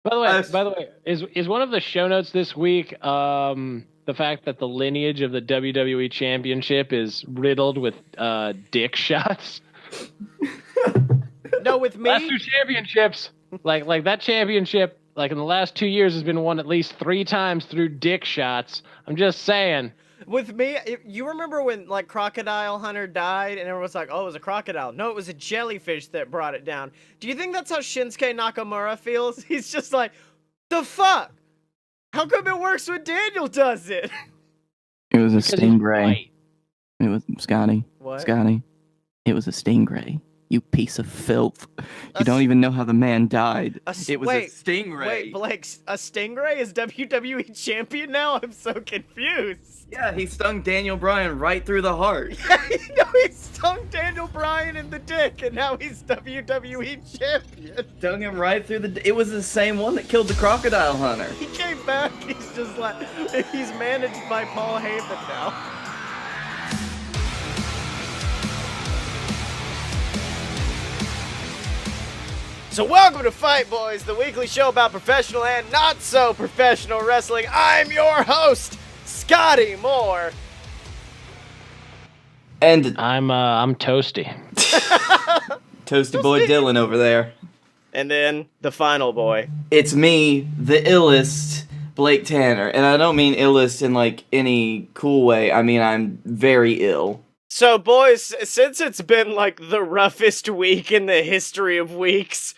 By the way, is one of the show notes this week the fact that the lineage of the WWE Championship is riddled with dick shots? No, with Last me, two championships, like that championship, like in the last 2 years, has been won at least 3 times through dick shots. I'm just saying. with me, you remember when like Crocodile Hunter died and everyone was like, "Oh, it was a crocodile." No, it was a jellyfish that brought it down. Do you think that's how Shinsuke Nakamura feels? He's just like, "The fuck? How come it works when Daniel does it?" It was a Because he's stingray. white. It was Scottye. What? Scottye. It was a stingray. You piece of filth. A You don't s- even know how the man died. It was wait, a stingray. Wait, Blake, a Stingray is WWE champion now? I'm so confused. Yeah, he stung Daniel Bryan right through the heart. He stung Daniel Bryan in the dick, and now he's WWE champion. Stung him right through the... It was the same one that killed the Crocodile Hunter. He came back, he's just like, he's managed by Paul Heyman now. So welcome to Fight Boys, the weekly show about professional and not so professional wrestling. I'm your host, Scottye Moore. And I'm toasty. Toasty Boy Dylan over there. And then the final boy. It's me, the illest Blake Tanner. And I don't mean illest in like any cool way. I mean I'm very ill. So boys, since it's been like the roughest week in the history of weeks,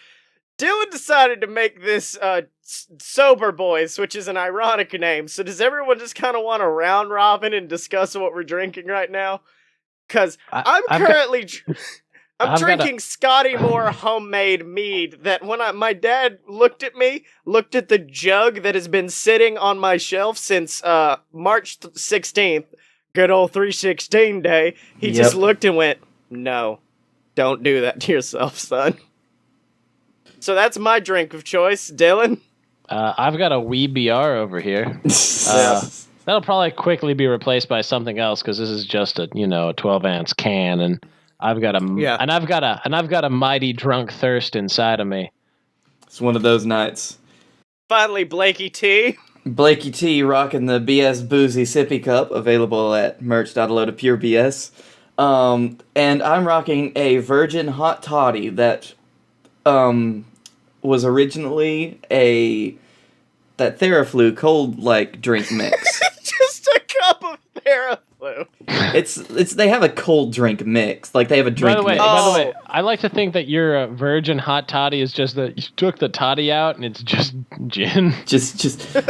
Dylan decided to make this Sober Boys, which is an ironic name. So does everyone just kind of want to round robin and discuss what we're drinking right now? Because I'm currently drinking Scottye Moore homemade mead that when my dad looked at the jug that has been sitting on my shelf since March 16th, good old 316 day, he just looked and went, "No, don't do that to yourself, son." So that's my drink of choice, Dylan. I've got a wee BR over here. That'll probably quickly be replaced by something else because this is just a 12-ounce can, and I've got a mighty drunk thirst inside of me. It's one of those nights. Finally, Blakey T. Blakey T rocking the BS Boozy Sippy Cup, available at merch.alotopurebs. And I'm rocking a Virgin Hot Toddy that was originally that Theraflu cold drink mix. Just a cup of Theraflu. It's they have a cold drink mix. Like they have a drink mix. By the way, I like to think that your Virgin Hot Toddy is just that you took the toddy out and it's just gin.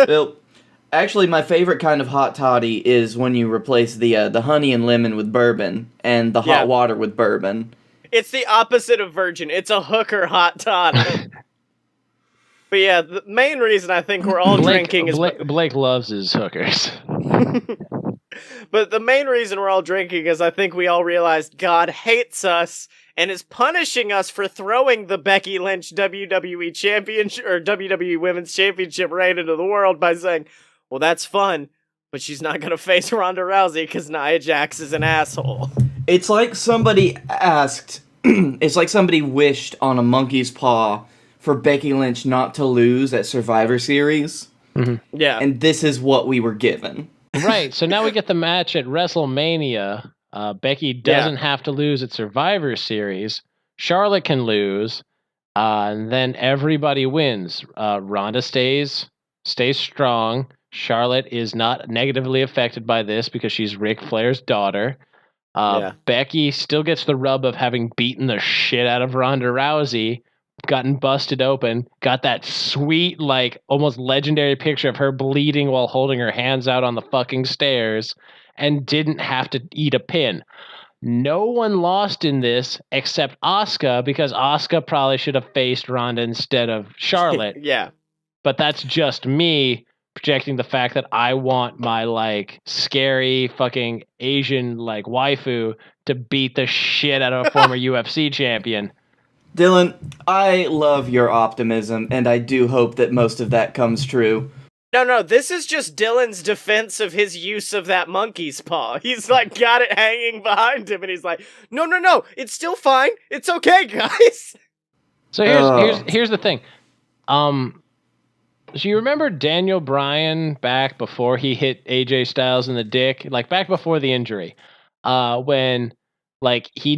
Well, actually, my favorite kind of hot toddy is when you replace the honey and lemon with bourbon and the hot water with bourbon. It's the opposite of virgin. It's a hooker hot toddy. But yeah, the main reason I think we're all drinking is... Blake loves his hookers. But the main reason we're all drinking is I think we all realized God hates us and is punishing us for throwing the Becky Lynch WWE Championship or WWE Women's Championship reign into the world by saying, well, that's fun, but she's not going to face Ronda Rousey because Nia Jax is an asshole. It's like somebody asked... it's like somebody wished on a monkey's paw for Becky Lynch not to lose at Survivor Series. Mm-hmm. Yeah. And this is what we were given. Right, so now we get the match at WrestleMania. Becky doesn't have to lose at Survivor Series. Charlotte can lose, and then everybody wins. Ronda stays strong. Charlotte is not negatively affected by this because she's Ric Flair's daughter. Becky still gets the rub of having beaten the shit out of Ronda Rousey, gotten busted open, got that sweet, almost legendary picture of her bleeding while holding her hands out on the fucking stairs, and didn't have to eat a pin. No one lost in this except Asuka, because Asuka probably should have faced Ronda instead of Charlotte. Yeah. But that's just me projecting the fact that I want my scary fucking Asian waifu to beat the shit out of a former UFC champion. Dylan, I love your optimism, and I do hope that most of that comes true. No, this is just Dylan's defense of his use of that monkey's paw. He's got it hanging behind him, and he's like, no, it's still fine. It's okay, guys. So here's the thing. So you remember Daniel Bryan back before he hit AJ Styles in the dick, like back before the injury, when like he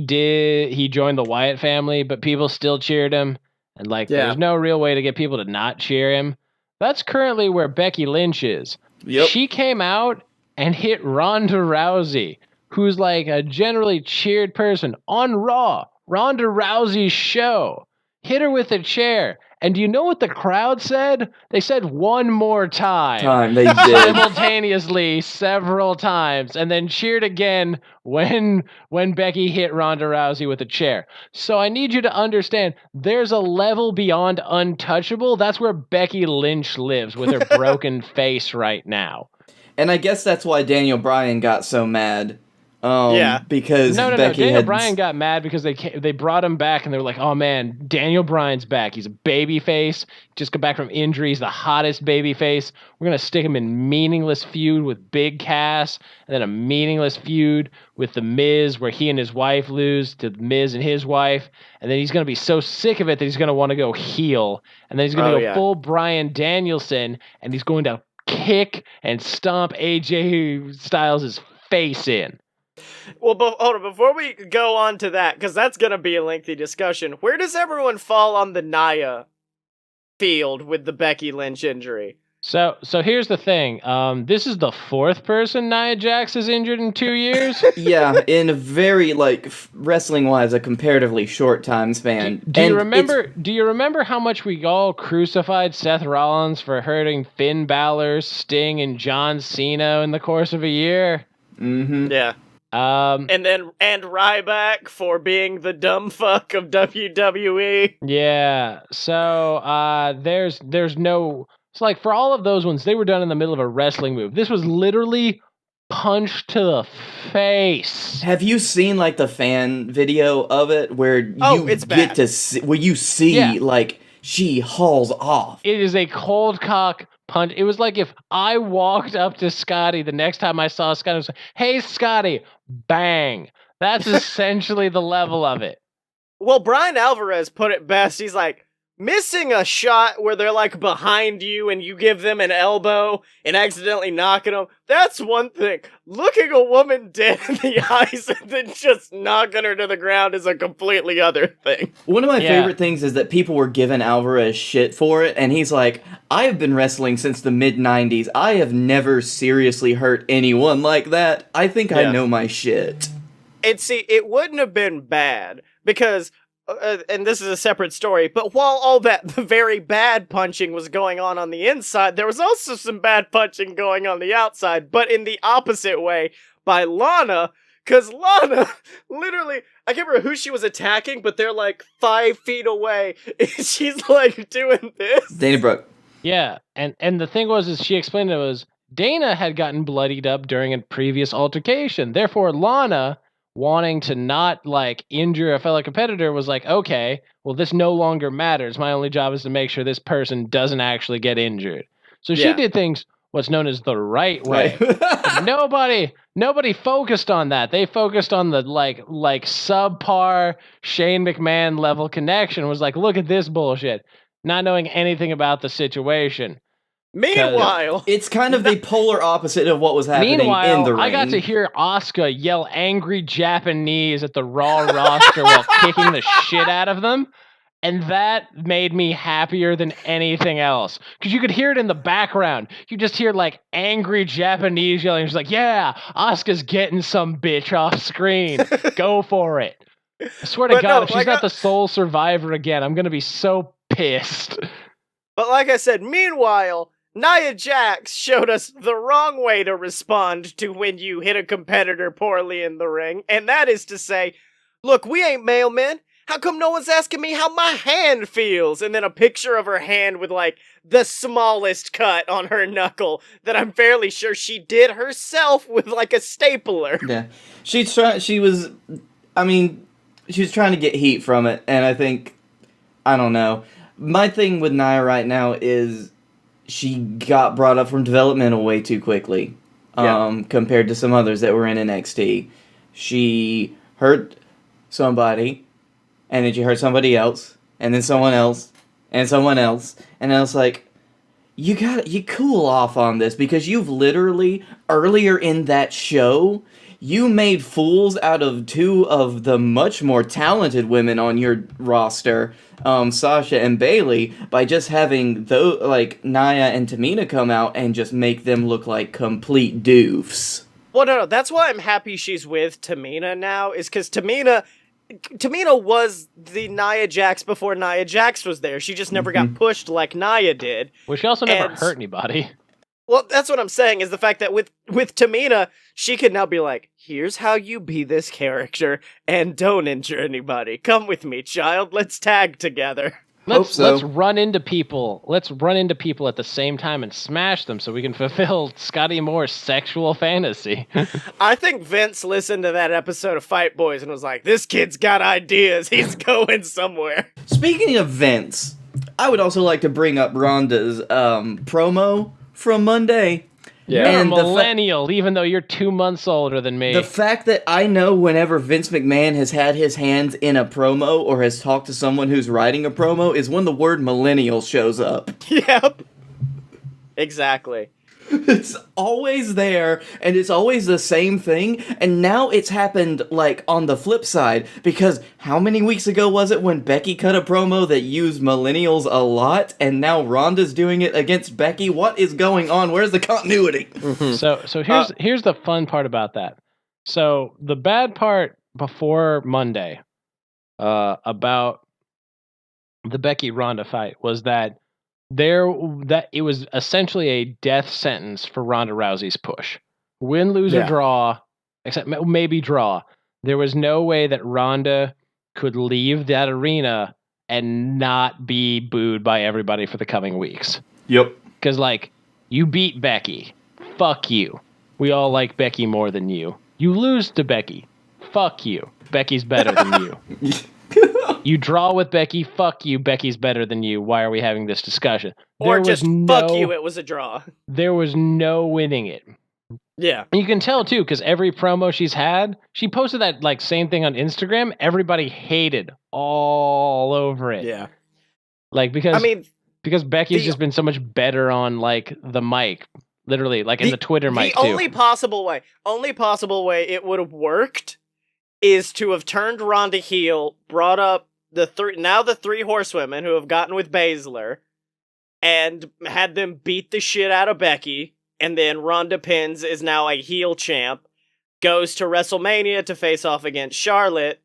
joined the Wyatt family, but people still cheered him, and like there's no real way to get people to not cheer him. That's currently where Becky Lynch is. Yep. She came out and hit Ronda Rousey, who's like a generally cheered person on Raw, Ronda Rousey's show. Hit her with a chair. And do you know what the crowd said? They said one more time. They did. Simultaneously several times, and then cheered again when Becky hit Ronda Rousey with a chair. So I need you to understand, there's a level beyond untouchable. That's where Becky Lynch lives with her broken face right now. And I guess that's why Daniel Bryan got so mad. Because no. Becky Daniel Bryan got mad because they brought him back and they were like, "Oh man, Daniel Bryan's back. He's a baby face. Just got back from injury. He's the hottest baby face. We're gonna stick him in meaningless feud with Big Cass, and then a meaningless feud with The Miz, where he and his wife lose to The Miz and his wife, and then he's gonna be so sick of it that he's gonna want to go heel, and then he's gonna go full Bryan Danielson, and he's going to kick and stomp AJ Styles' face in." Well, hold on, before we go on to that, because that's going to be a lengthy discussion, where does everyone fall on the Nia field with the Becky Lynch injury? So here's the thing. This is the fourth person Nia Jax has injured in 2 years. Yeah, in a very, wrestling-wise, a comparatively short time span. Do you remember how much we all crucified Seth Rollins for hurting Finn Balor, Sting, and John Cena in the course of a year? Mm-hmm. Yeah. And Ryback for being the dumb fuck of WWE. Yeah. So there's no. It's like for all of those ones, they were done in the middle of a wrestling move. This was literally punch to the face. Have you seen the fan video of it where you see she hauls off? It is a cold cock punch. It was like if I walked up to Scottye the next time I saw Scottye and was like, "Hey Scottye," bang. That's essentially the level of it. Well, Brian Alvarez put it best. He's like, missing a shot where they're behind you and you give them an elbow and accidentally knocking them, that's one thing. Looking a woman dead in the eyes and then just knocking her to the ground is a completely other thing. One of my favorite things is that people were giving Alvarez shit for it, and he's like, I have been wrestling since the mid-90s. I have never seriously hurt anyone like that. I think I know my shit. And see, it wouldn't have been bad because... and this is a separate story, but while all that the very bad punching was going on the inside, there was also some bad punching going on the outside, but in the opposite way by Lana, because Lana, literally, I can't remember who she was attacking, but they're 5 feet away, and she's doing this. Dana Brooke. Yeah, and the thing was, is she explained it was, Dana had gotten bloodied up during a previous altercation, therefore Lana... wanting to not injure a fellow competitor was okay, well, this no longer matters. My only job is to make sure this person doesn't actually get injured. So she did things what's known as the right way. Nobody focused on that. They focused on the subpar Shane McMahon level connection. Was look at this bullshit, not knowing anything about the situation. Meanwhile, it's kind of the polar opposite of what was happening in the ring. I got to hear Asuka yell angry Japanese at the Raw roster while kicking the shit out of them. And that made me happier than anything else. Because you could hear it in the background. You just hear angry Japanese yelling. She's yeah, Asuka's getting some bitch off screen. Go for it. I swear to God, if she's not the sole survivor again, I'm going to be so pissed. But like I said, meanwhile... Nia Jax showed us the wrong way to respond to when you hit a competitor poorly in the ring, and that is to say, look, we ain't mailmen. How come no one's asking me how my hand feels? And then a picture of her hand with, the smallest cut on her knuckle that I'm fairly sure she did herself with, a stapler. Yeah. She was trying to get heat from it, and I think, I don't know. My thing with Nia right now is... she got brought up from developmental way too quickly, compared to some others that were in NXT. She hurt somebody, and then she hurt somebody else, and then someone else, and someone else, and I was you cool off on this, because you've literally, earlier in that show, you made fools out of two of the much more talented women on your roster, Sasha and Bailey, by just having Nia and Tamina come out and just make them look like complete doofs. Well, no, that's why I'm happy she's with Tamina now, is because Tamina was the Nia Jax before Nia Jax was there. She just never got pushed like Nia did. Well, she also never hurt anybody. Well, that's what I'm saying, is the fact that with Tamina, she can now be like, here's how you be this character, and don't injure anybody. Come with me, child. Let's tag together. Let's run into people. Let's run into people at the same time and smash them so we can fulfill Scottye Moore's sexual fantasy. I think Vince listened to that episode of Fight Boys and was like, this kid's got ideas. He's going somewhere. Speaking of Vince, I would also like to bring up Ronda's promo from Monday. Yeah. You're a millennial, even though you're 2 months older than me. The fact that I know whenever Vince McMahon has had his hands in a promo or has talked to someone who's writing a promo is when the word millennial shows up. Yep. Exactly. It's always there, and it's always the same thing, and now it's happened, on the flip side, because how many weeks ago was it when Becky cut a promo that used millennials a lot, and now Ronda's doing it against Becky? What is going on? Where's the continuity? Mm-hmm. So here's the fun part about that. So the bad part before Monday about the Becky Ronda fight was that it was essentially a death sentence for Ronda Rousey's push. Win, lose, or draw, except maybe draw. There was no way that Ronda could leave that arena and not be booed by everybody for the coming weeks. Yep. Because, you beat Becky. Fuck you. We all like Becky more than you. You lose to Becky. Fuck you. Becky's better than you. You draw with Becky, fuck you, Becky's better than you. Why are we having this discussion? Fuck you, it was a draw. There was no winning it. Yeah. And you can tell, too, because every promo she's had, she posted that, same thing on Instagram. Everybody hated all over it. Yeah. Because Becky's just been so much better on, the mic. Literally, in the Twitter mic, too. The only possible way it would have worked is to have turned Ronda heel, brought up the three horsewomen who have gotten with Baszler, and had them beat the shit out of Becky, and then Ronda pins, is now a heel champ, goes to WrestleMania to face off against Charlotte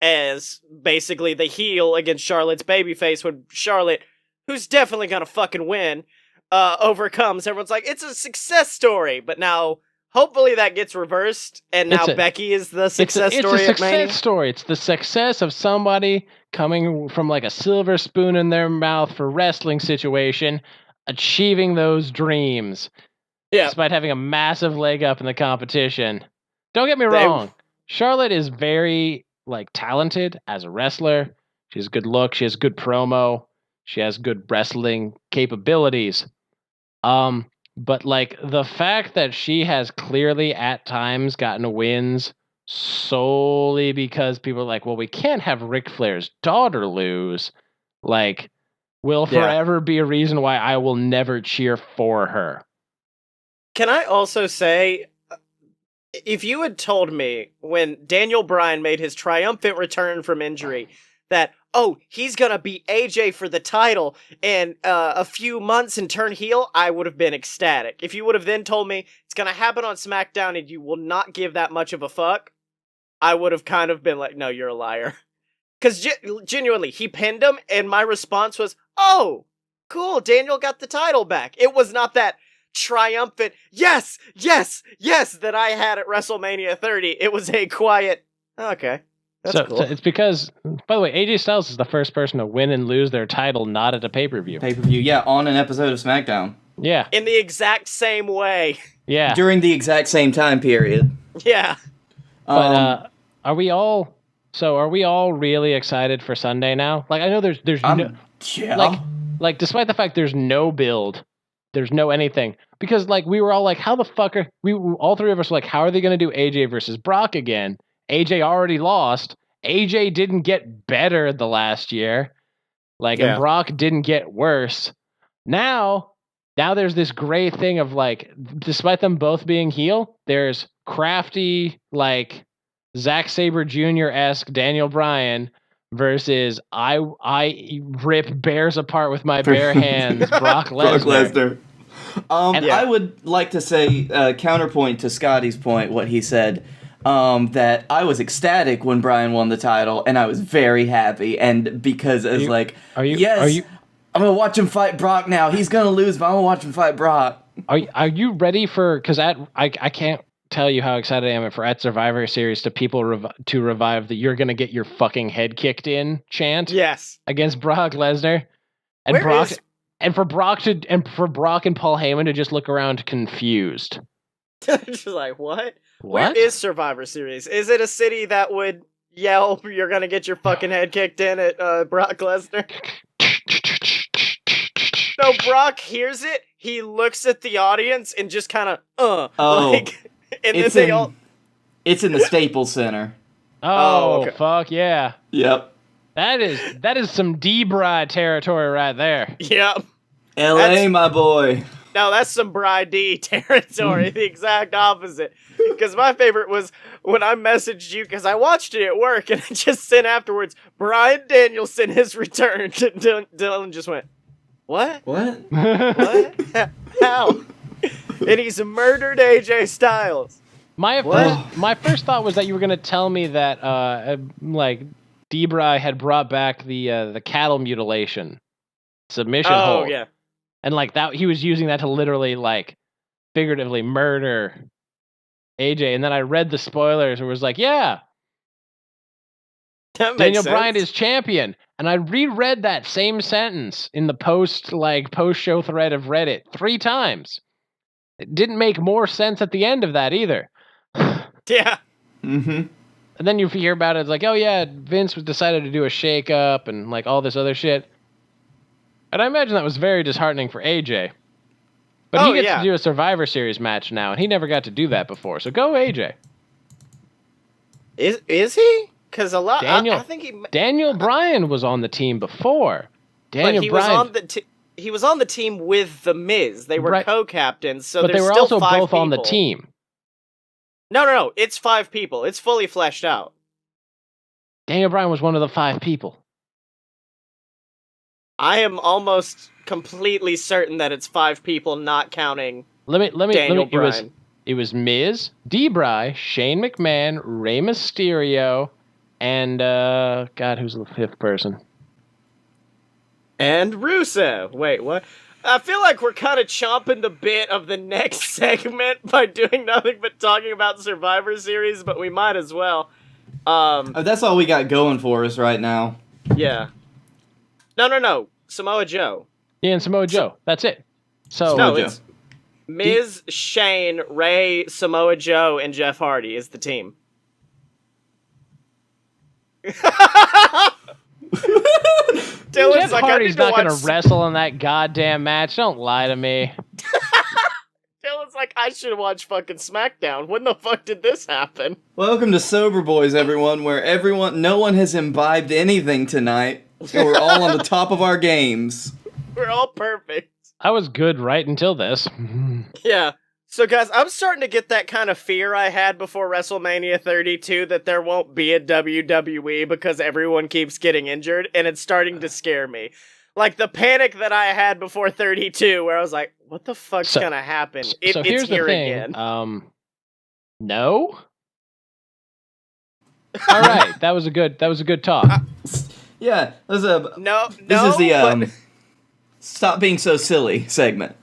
as basically the heel against Charlotte's babyface, when Charlotte, who's definitely gonna fucking win, overcomes. Everyone's like, it's a success story, but now hopefully that gets reversed, and now Becky is the success story. It's a success story. It's the success of somebody coming from a silver spoon in their mouth for wrestling situation, achieving those dreams, despite having a massive leg up in the competition. Don't get me wrong. Charlotte is very talented as a wrestler. She has good look. She has good promo. She has good wrestling capabilities. But the fact that she has clearly at times gotten wins solely because people are like, well, we can't have Ric Flair's daughter lose, will forever be a reason why I will never cheer for her. Can I also say, if you had told me when Daniel Bryan made his triumphant return from injury that, he's gonna beat AJ for the title in a few months and turn heel, I would have been ecstatic. If you would have then told me it's gonna happen on SmackDown and you will not give that much of a fuck, I would have kind of been like, no, you're a liar. Because genuinely, he pinned him, and my response was, oh, cool, Daniel got the title back. It was not that triumphant, yes, that I had at WrestleMania 30. It was a quiet, okay. That's cool. So it's because, by the way, AJ Styles is the first person to win and lose their title not at a pay-per-view. On an episode of SmackDown. Yeah. In the exact same way. Yeah. During the exact same time period. Yeah. But are we all really excited for Sunday now? I know there's no... Yeah. Despite the fact there's no build, there's no anything. Because, we were all how the fuck are... all three of us were how are they going to do AJ versus Brock again? AJ already lost. AJ didn't get better the last year. And Brock didn't get worse. Now, now there's this gray thing of like, despite them both being heel, there's crafty like Zack Sabre Jr.-esque Daniel Bryan versus I rip bears apart with my bare hands Brock Lesnar. I would like to say counterpoint to Scotty's point, what he said, that I was ecstatic when Bryan won the title, and I was very happy, and because I'm gonna watch him fight Brock now. He's gonna lose, but I'm gonna watch him fight Brock. Are you ready for? Because I can't tell you how excited I am for at Survivor Series to revive the "you're gonna get your fucking head kicked in" chant. Yes, against Brock Lesnar, and for Brock and Paul Heyman to just look around confused. Just like what? Where is Survivor Series? Is it a city that would yell "you're gonna get your fucking head kicked in" at Brock Lesnar? No, Brock hears it. He looks at the audience and just kind of like, and it's then they all. It's in the Staples Center. Oh, okay. Fuck yeah! Yep. That is some D-Bry territory right there. Yep. L.A., my boy. No, that's some Bry D territory. The exact opposite. Because my favorite was when I messaged you, because I watched it at work, and I just sent afterwards, Bryan Danielson has returned. Dylan just went, what? What? What? How? And he's murdered AJ Styles. My first thought was that you were going to tell me that like D-Bry had brought back the cattle mutilation submission hold. Oh, yeah. And like that, he was using that to literally like figuratively murder AJ. And then I read the spoilers and was like, yeah, Daniel Bryan is champion. And I reread that same sentence in the post-show thread of Reddit 3 times. It didn't make more sense at the end of that either. Yeah. Mm-hmm. And then you hear about it, it's like, oh yeah, Vince decided to do a shake-up and like all this other shit. And I imagine that was very disheartening for AJ. But he gets to do a Survivor Series match now, and he never got to do that before. So go AJ. Is he? Because a lot. I think Daniel Bryan was on the team before. He was on the team with the Miz. They were co-captains, so but they were also both people on the team. No. It's 5 people. It's fully fleshed out. Daniel Bryan was one of the 5 people. I am almost completely certain that it's 5 people, not counting Daniel Bryan. It was Miz, D-Bry, Shane McMahon, Rey Mysterio, and God, who's the 5th person? And Rusev. Wait, what? I feel like we're kind of chomping the bit of the next segment by doing nothing but talking about Survivor Series, but we might as well. That's all we got going for us right now. Yeah. No. Samoa Joe. Yeah, and Samoa Joe. That's it. So no, it's Miz, Shane, Ray, Samoa Joe, and Jeff Hardy is the team. Jeff Hardy's not going to wrestle in that goddamn match. Don't lie to me. Dylan's like, I should watch fucking SmackDown. When the fuck did this happen? Welcome to Sober Boys, everyone, where no one has imbibed anything tonight. So we're all on the top of our games. We're all perfect. I was good right until this. Yeah. So, guys, I'm starting to get that kind of fear I had before WrestleMania 32 that there won't be a WWE because everyone keeps getting injured, and it's starting to scare me. Like the panic that I had before 32, where I was like, what the fuck's gonna happen? So here's it's here the thing. Again. No? All right, that was a good talk. Yeah, this is the Stop Being So Silly segment.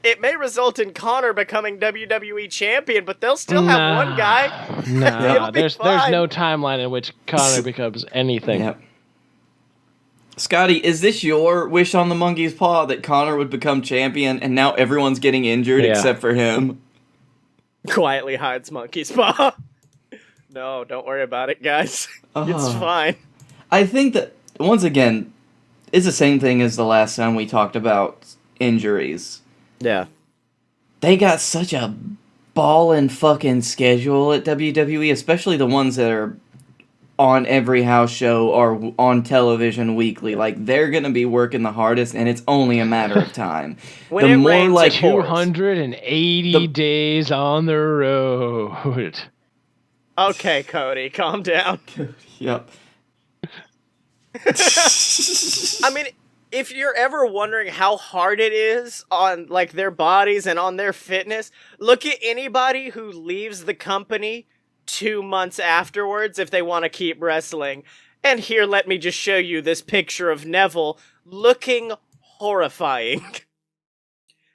It may result in Connor becoming WWE champion, but they'll still have one guy. No, there's no timeline in which Connor becomes anything. Yep. Scotty, is this your wish on the monkey's paw that Connor would become champion and now everyone's getting injured except for him? Quietly hides monkey's paw. No, don't worry about it, guys. It's fine. I think that, once again, it's the same thing as the last time we talked about injuries. Yeah. They got such a ballin' fucking schedule at WWE, especially the ones that are on every house show or on television weekly. Like, they're going to be working the hardest, and it's only a matter of time. When it rains, like it pours. 280 days on the road. Okay, Cody, calm down. Yep. I mean, if you're ever wondering how hard it is on, like, their bodies and on their fitness, look at anybody who leaves the company 2 months afterwards if they want to keep wrestling. And here, let me just show you this picture of Neville looking horrifying.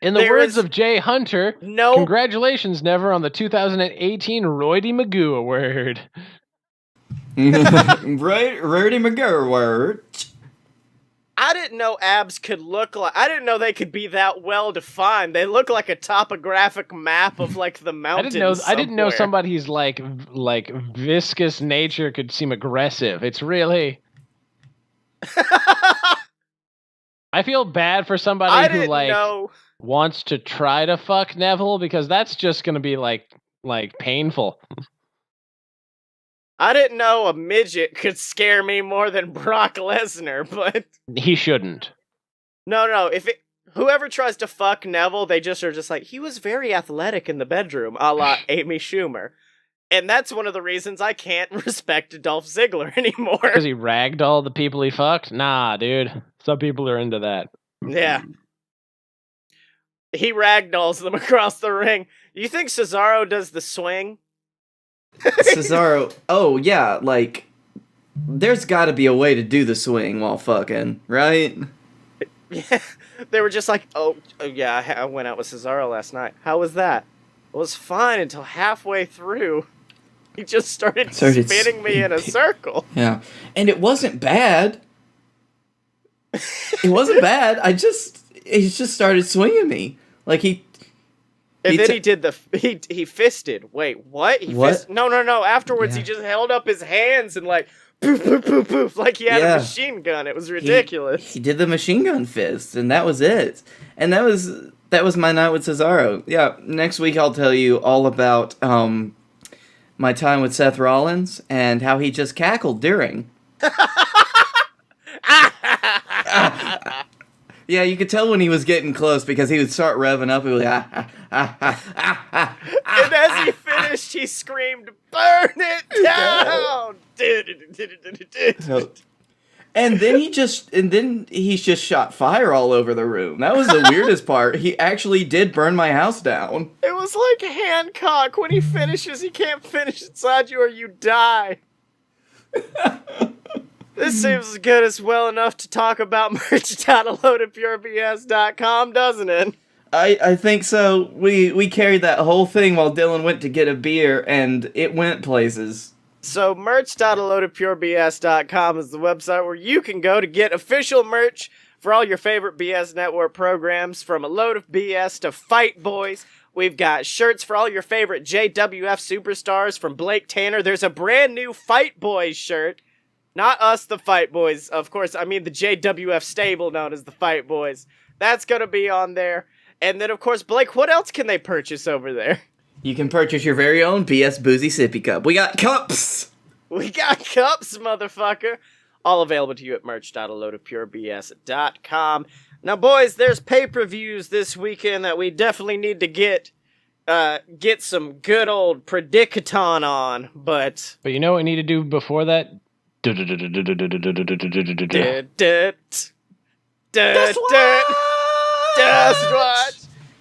In the words of Jay Hunter, no, congratulations, Never, on the 2018 Roydy Magoo Award. Right, Roydy Magoo Award. I didn't know abs could look like... I didn't know they could be that well defined. They look like a topographic map of, like, the mountains. I didn't know somebody's, like viscous nature could seem aggressive. It's really... I feel bad for somebody who, like, wants to try to fuck Neville, because that's just gonna be, like painful. I didn't know a midget could scare me more than Brock Lesnar, but... He shouldn't. No, whoever tries to fuck Neville, they just are just like, he was very athletic in the bedroom, a la Amy Schumer. And that's one of the reasons I can't respect Dolph Ziggler anymore. Because he ragged all the people he fucked? Nah, dude. Some people are into that. Yeah. He ragdolls them across the ring. You think Cesaro does the swing? Cesaro, oh yeah, like, there's gotta be a way to do the swing while fucking, right? Yeah, they were just like, oh yeah, I went out with Cesaro last night. How was that? It was fine until halfway through. He just started spinning me in a circle. Yeah, and it wasn't bad. It wasn't bad. He just started swinging me. Like, And then he did he fisted. Wait, what? No. Afterwards, he just held up his hands and, like, poof, poof, poof, poof, like he had a machine gun. It was ridiculous. He did the machine gun fist, and that was it. And that was my night with Cesaro. Yeah, next week I'll tell you all about my time with Seth Rollins and how he just cackled during. Yeah, you could tell when he was getting close because he would start revving up. He would and as he finished, he screamed, "Burn it down!" And then he just shot fire all over the room. That was the weirdest part. He actually did burn my house down. It was like Hancock. When he finishes, he can't finish inside you or you die. This seems as good as well enough to talk about merch.loadedpurebs.com, doesn't it? I think so. We carried that whole thing while Dylan went to get a beer, and it went places. So merch.loadedpurebs.com is the website where you can go to get official merch for all your favorite BS Network programs, from A Load of BS to Fight Boys. We've got shirts for all your favorite JWF superstars, from Blake Tanner. There's a brand new Fight Boys shirt. Not us, the Fight Boys. Of course, I mean the JWF stable known as the Fight Boys. That's going to be on there. And then, of course, Blake, what else can they purchase over there? You can purchase your very own BS Boozy Sippy Cup. We got cups! We got cups, motherfucker! All available to you at merch.aloadedpurebs.com. Now, boys, there's pay-per-views this weekend that we definitely need to get some good old Predicaton on, but you know what we need to do before that? Dustwatch!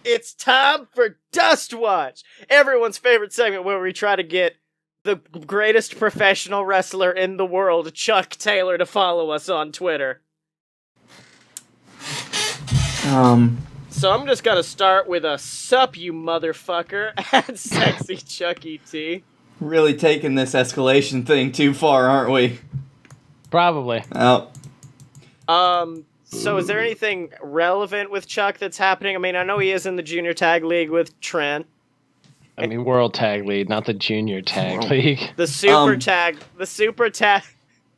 It's time for Dustwatch! Everyone's favorite segment where we try to get the greatest professional wrestler in the world, Chuck Taylor, to follow us on Twitter. So I'm just gonna start with a sup, you motherfucker, at Sexy Chucky T. Really taking this escalation thing too far, aren't we? Probably. Oh. So is there anything relevant with Chuck that's happening? I mean, I know he is in the Junior Tag League with Trent. I mean, World Tag League, not the Junior Tag League. The Super Tag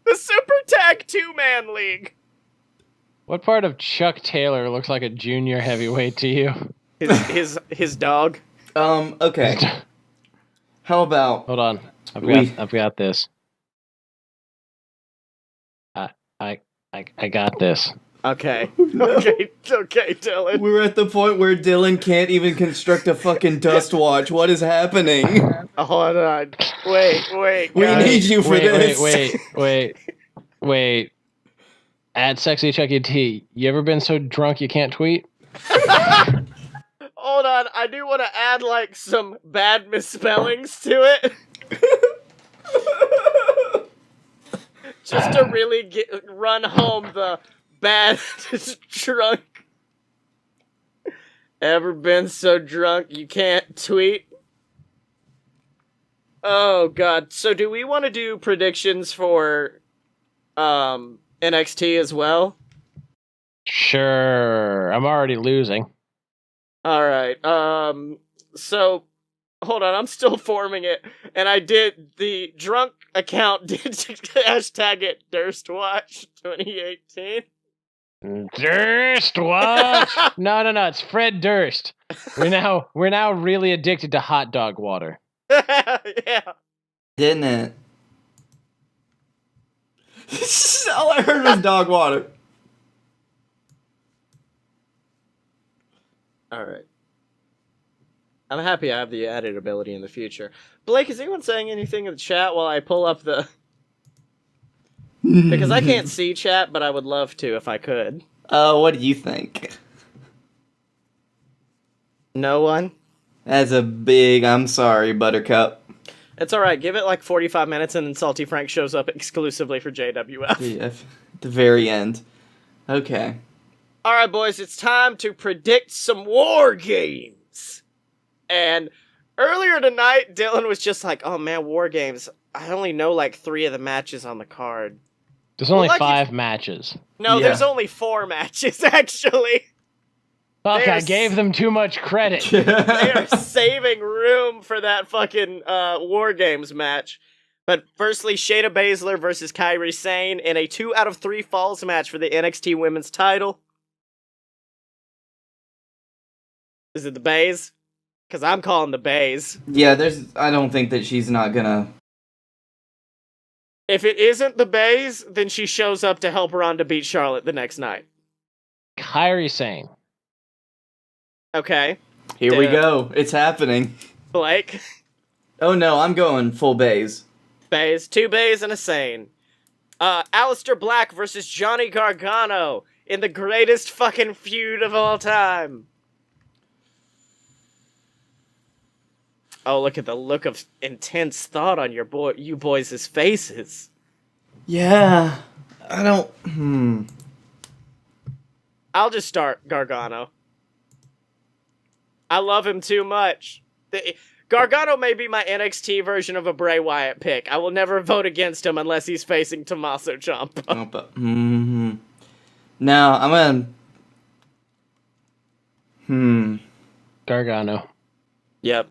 2-Man League. What part of Chuck Taylor looks like a junior heavyweight to you? His dog. Okay. How about... Hold on. I've got this. I got this. Okay. Okay, Dylan. We're at the point where Dylan can't even construct a fucking Dustwatch. What is happening? Hold on. Wait, We guys. need you for this. Wait. At Sexy Chucky T, you ever been so drunk you can't tweet? Hold on, I do want to add, like, some bad misspellings to it. Just to really run home the bad drunk. Ever been so drunk you can't tweet? Oh, God. So do we want to do predictions for NXT as well? Sure. I'm already losing. All right. So hold on, I'm still forming it, and I did the drunk account did hashtag it Durstwatch 2018. Durstwatch. No. It's Fred Durst. We're now really addicted to hot dog water. Yeah. Didn't it? All I heard was dog water. All right. I'm happy I have the added ability in the future. Blake, is anyone saying anything in the chat while I pull up the... Because I can't see chat, but I would love to if I could. What do you think? No one? That's a big I'm sorry, Buttercup. It's alright, give it like 45 minutes and then Salty Frank shows up exclusively for JWF. Yeah, at the very end. Okay. Alright, boys, it's time to predict some war games. And earlier tonight, Dylan was just like, oh man, war games. I only know like 3 of the matches on the card. There's only 5 matches. No, Yeah. there's only 4 matches, actually. Fuck, I gave them too much credit. They are saving room for that fucking War Games match. But firstly, Shayna Baszler versus Kairi Sane in a 2 out of 3 falls match for the NXT Women's title. Is it the Bays? Because I'm calling the Bays. Yeah, I don't think that she's not gonna... If it isn't the Bays, then she shows up to help Ronda beat Charlotte the next night. Kairi Sane. Okay. Here we go. It's happening. Blake. Oh no, I'm going full bays. Bays. 2 Bays and a Sane. Aleister Black versus Johnny Gargano in the greatest fucking feud of all time. Oh, look at the look of intense thought on you boys' faces. Yeah. I don't... I'll just start Gargano. I love him too much. Gargano may be my NXT version of a Bray Wyatt pick. I will never vote against him unless he's facing Tommaso Ciampa. No, I'm gonna... Gargano. Yep.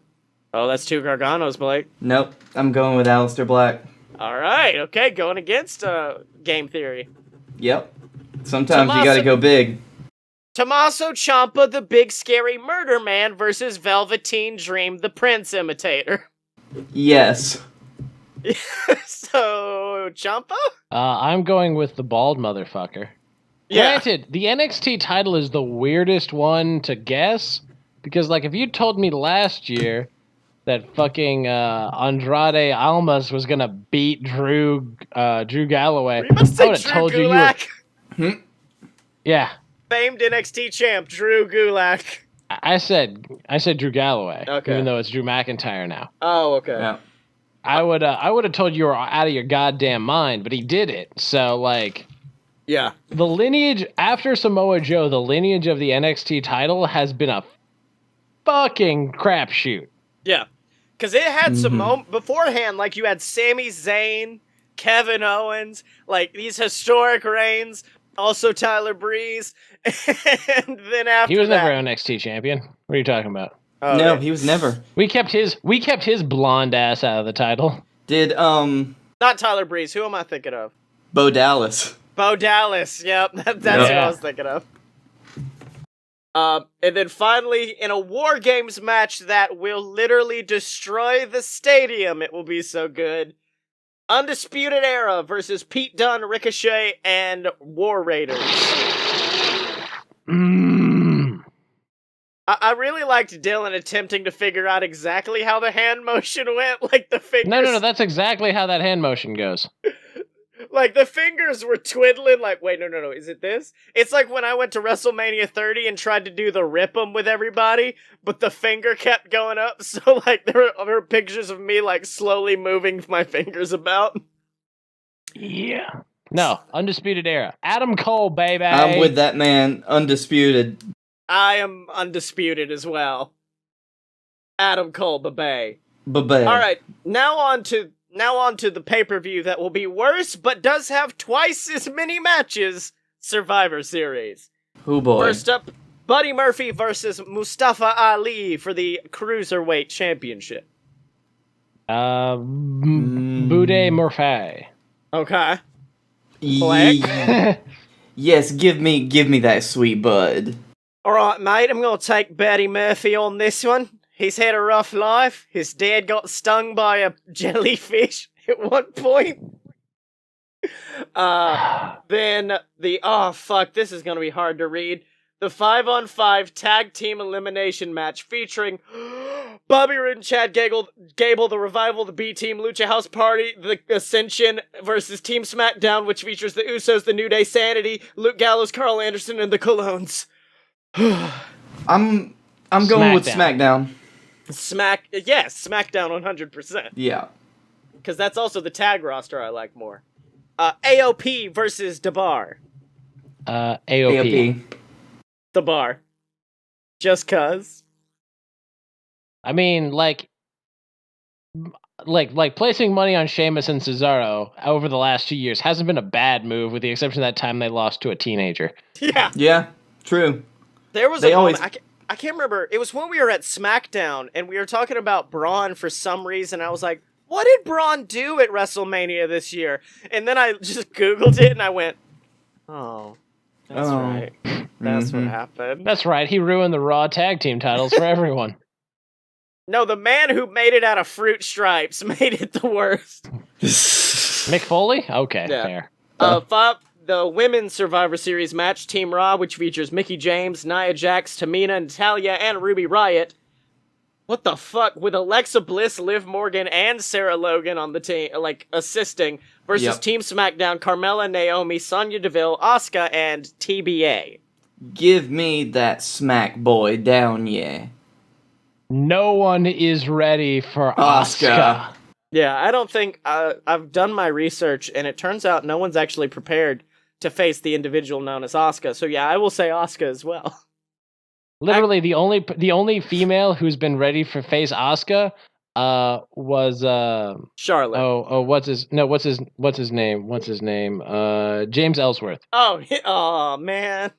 Oh, that's 2 Garganos, Blake. Nope, I'm going with Aleister Black. Alright, okay, going against game theory. Yep. Sometimes you gotta go big. Tommaso Ciampa, the big scary murder man, versus Velveteen Dream, the Prince imitator. Yes. So, Ciampa? I'm going with the bald motherfucker. Yeah. Granted, the NXT title is the weirdest one to guess, because, like, if you told me last year that fucking Andrade Almas was gonna beat Drew Galloway, You must I would say have Drew told Gulak. you. Yeah. Famed NXT champ, Drew Gulak. I said Drew Galloway, Okay. even though it's Drew McIntyre now. Oh, okay. Yeah. I would have told you were out of your goddamn mind, but he did it. So, like, Yeah. the lineage after Samoa Joe, the lineage of the NXT title has been a fucking crapshoot. Yeah. Because it had some beforehand, like you had Sami Zayn, Kevin Owens, like these historic reigns, also Tyler Breeze, and then after He was that, never NXT champion. What are you talking about? Oh, No, yeah. he was never. We kept his blonde ass out of the title. Did, Not Tyler Breeze. Who am I thinking of? Bo Dallas. Bo Dallas. Yep, that's who I was thinking of. And then finally, in a War Games match that will literally destroy the stadium, it will be so good. Undisputed Era versus Pete Dunne, Ricochet, and War Raiders. I really liked Dylan attempting to figure out exactly how the hand motion went, like the fingers. No, that's exactly how that hand motion goes. Like, the fingers were twiddling, like, wait, no, is it this? It's like when I went to WrestleMania 30 and tried to do the rip 'em with everybody, but the finger kept going up, so, like, there were pictures of me, like, slowly moving my fingers about. Yeah. No, Undisputed Era. Adam Cole, baby! I'm with that man, undisputed. I am undisputed as well. Adam Cole, babe. Ba-bam. Alright, now on to the pay-per-view that will be worse, but does have twice as many matches, Survivor Series. Oh boy. First up, Buddy Murphy versus Mustafa Ali for the Cruiserweight Championship. Bude Murphy. Okay. Yes, give me that sweet bud. Alright, mate, I'm gonna take Buddy Murphy on this one. He's had a rough life. His dad got stung by a jellyfish at one point. Then this is gonna be hard to read. The 5-on-5 tag team elimination match featuring Bobby Roode and Chad Gable, the Revival, the B-Team, Lucha House Party, the Ascension versus Team SmackDown, which features the Usos, the New Day Sanity, Luke Gallows, Carl Anderson, and the Colognes. I'm going with SmackDown. SmackDown 100%. Yeah. Because that's also the tag roster I like more. AOP versus DeBar. AOP. The Bar. Just cuz. I mean, like placing money on Sheamus and Cesaro over the last 2 years hasn't been a bad move, with the exception of that time they lost to a teenager. Yeah. Yeah, true. There was a moment, I can't remember, it was when we were at SmackDown, and we were talking about Braun for some reason. I was like, what did Braun do at WrestleMania this year? And then I just Googled it, and I went, oh, that's right. That's what happened. That's right, he ruined the Raw tag team titles for everyone. No, the man who made it out of fruit stripes made it the worst. Mick Foley? Okay, fair. The Women's Survivor Series match, Team Raw, which features Mickie James, Nia Jax, Tamina, Natalya, and Ruby Riott. What the fuck? With Alexa Bliss, Liv Morgan, and Sarah Logan on the team, assisting, versus Team SmackDown, Carmella, Naomi, Sonya Deville, Asuka, and TBA. Give me that smack boy down, yeah. No one is ready for Asuka. Yeah, I don't think... I've done my research, and it turns out no one's actually prepared to face the individual known as Asuka. So yeah, I will say Asuka as well. Literally, the only female who's been ready for face Asuka was Charlotte. What's his name? James Ellsworth. Oh man.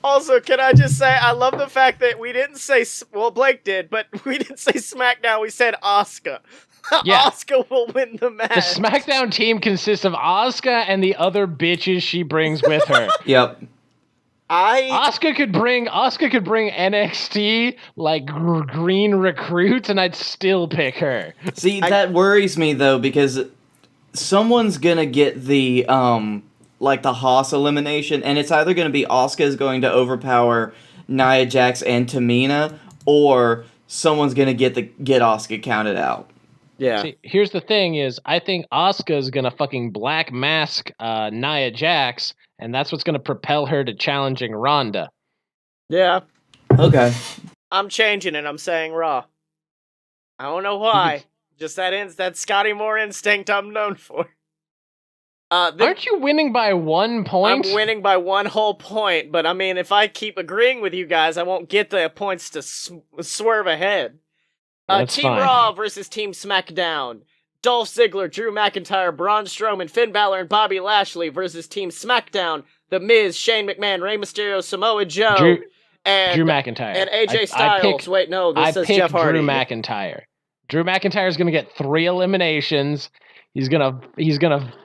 Also, can I just say, I love the fact that we didn't say, well, Blake did, but we didn't say SmackDown, we said Asuka. Yeah. Asuka will win the match. The SmackDown team consists of Asuka and the other bitches she brings with her. Yep. Asuka could bring NXT like green recruits, and I'd still pick her. See, that worries me though, because someone's gonna get the the Haas elimination, and it's either gonna be Asuka's going to overpower Nia Jax and Tamina, or someone's gonna get Asuka counted out. Yeah. See, here's the thing: is I think Asuka's gonna fucking black mask Nia Jax. And that's what's going to propel her to challenging Ronda. Yeah. Okay. I'm changing it. I'm saying Raw. I don't know why. Just that Scottye Moore instinct I'm known for. Aren't you winning by 1 point? I'm winning by 1 whole point, but I mean, if I keep agreeing with you guys, I won't get the points to swerve ahead. Team fine. Raw versus Team SmackDown. Dolph Ziggler, Drew McIntyre, Braun Strowman, Finn Balor, and Bobby Lashley versus Team SmackDown, The Miz, Shane McMahon, Rey Mysterio, Samoa Joe, Drew McIntyre. And AJ Styles. This says Jeff Hardy. Drew McIntyre. Drew McIntyre is going to get 3 eliminations. He's gonna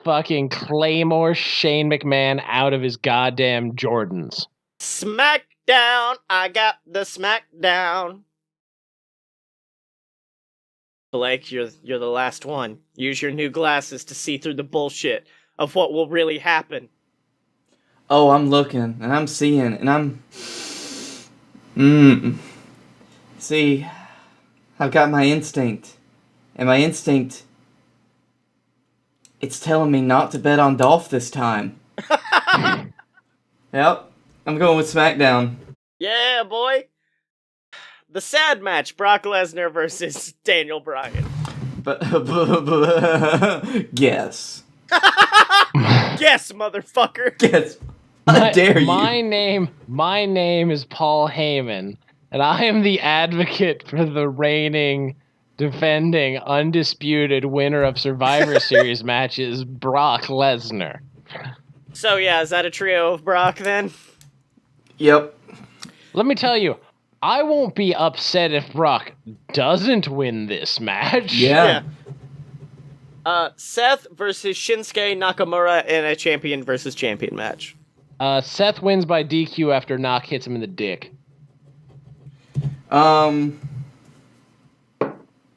fucking Claymore Shane McMahon out of his goddamn Jordans. SmackDown, I got the SmackDown. Blake, you're the last one. Use your new glasses to see through the bullshit of what will really happen. Oh, I'm looking, and I'm seeing, and I'm... See, I've got my instinct. And my instinct... It's telling me not to bet on Dolph this time. Yep, I'm going with SmackDown. Yeah, boy. The sad match, Brock Lesnar versus Daniel Bryan. Guess. Guess, motherfucker. Guess. How dare you? My name is Paul Heyman, and I am the advocate for the reigning, defending, undisputed winner of Survivor Series matches, Brock Lesnar. So yeah, is that a trio of Brock then? Yep. Let me tell you, I won't be upset if Brock doesn't win this match. Yeah. Seth versus Shinsuke Nakamura in a champion versus champion match. Seth wins by DQ after Knock hits him in the dick.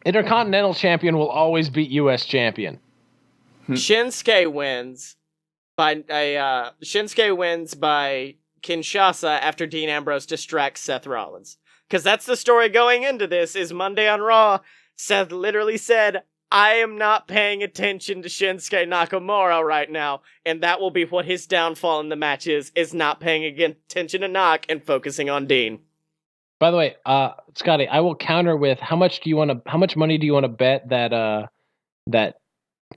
Intercontinental champion will always beat U.S. champion. Shinsuke wins by Kinshasa after Dean Ambrose distracts Seth Rollins. Because that's the story going into this, is Monday on Raw, Seth literally said, I am not paying attention to Shinsuke Nakamura right now, and that will be what his downfall in the match is not paying attention to Knock and focusing on Dean. By the way, Scottye, I will counter with how much money do you want to bet that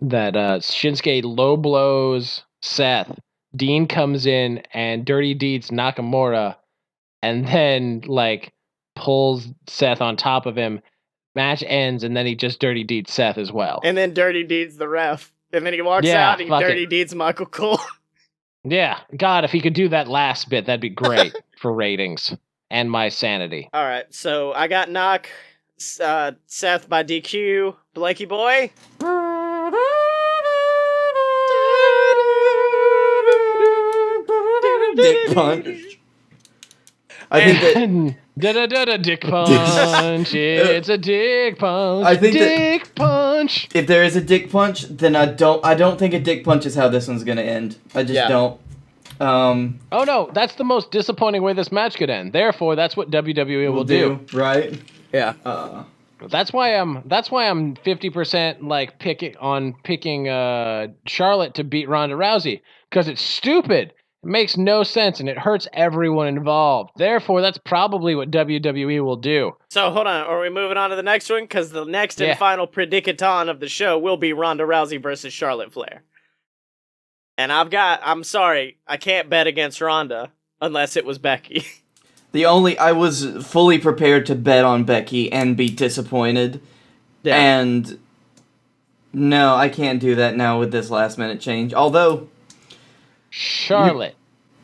Shinsuke low blows Seth, Dean comes in and dirty deeds Nakamura, and then pulls Seth on top of him. Match ends, and then he just dirty deeds Seth as well. And then dirty deeds the ref. And then he walks out and he dirty deeds Michael Cole. Yeah, God, if he could do that last bit, that'd be great for ratings and my sanity. All right, so I got Knock, Seth by DQ, Blakey boy. Dick punch. I think that dick punch. It's a dick punch. I think dick punch. If there is a dick punch, then I don't think a dick punch is how this one's gonna end. I just don't. Oh no, that's the most disappointing way this match could end. Therefore, that's what WWE will do. Right? Yeah. That's why I'm 50% picking Charlotte to beat Ronda Rousey, because it's stupid. It makes no sense, and it hurts everyone involved. Therefore, that's probably what WWE will do. So, hold on. Are we moving on to the next one? Because the next and final predicaton of the show will be Ronda Rousey versus Charlotte Flair. And I'm sorry, I can't bet against Ronda unless it was Becky. I was fully prepared to bet on Becky and be disappointed. Yeah. And no, I can't do that now with this last minute change. Although... Charlotte.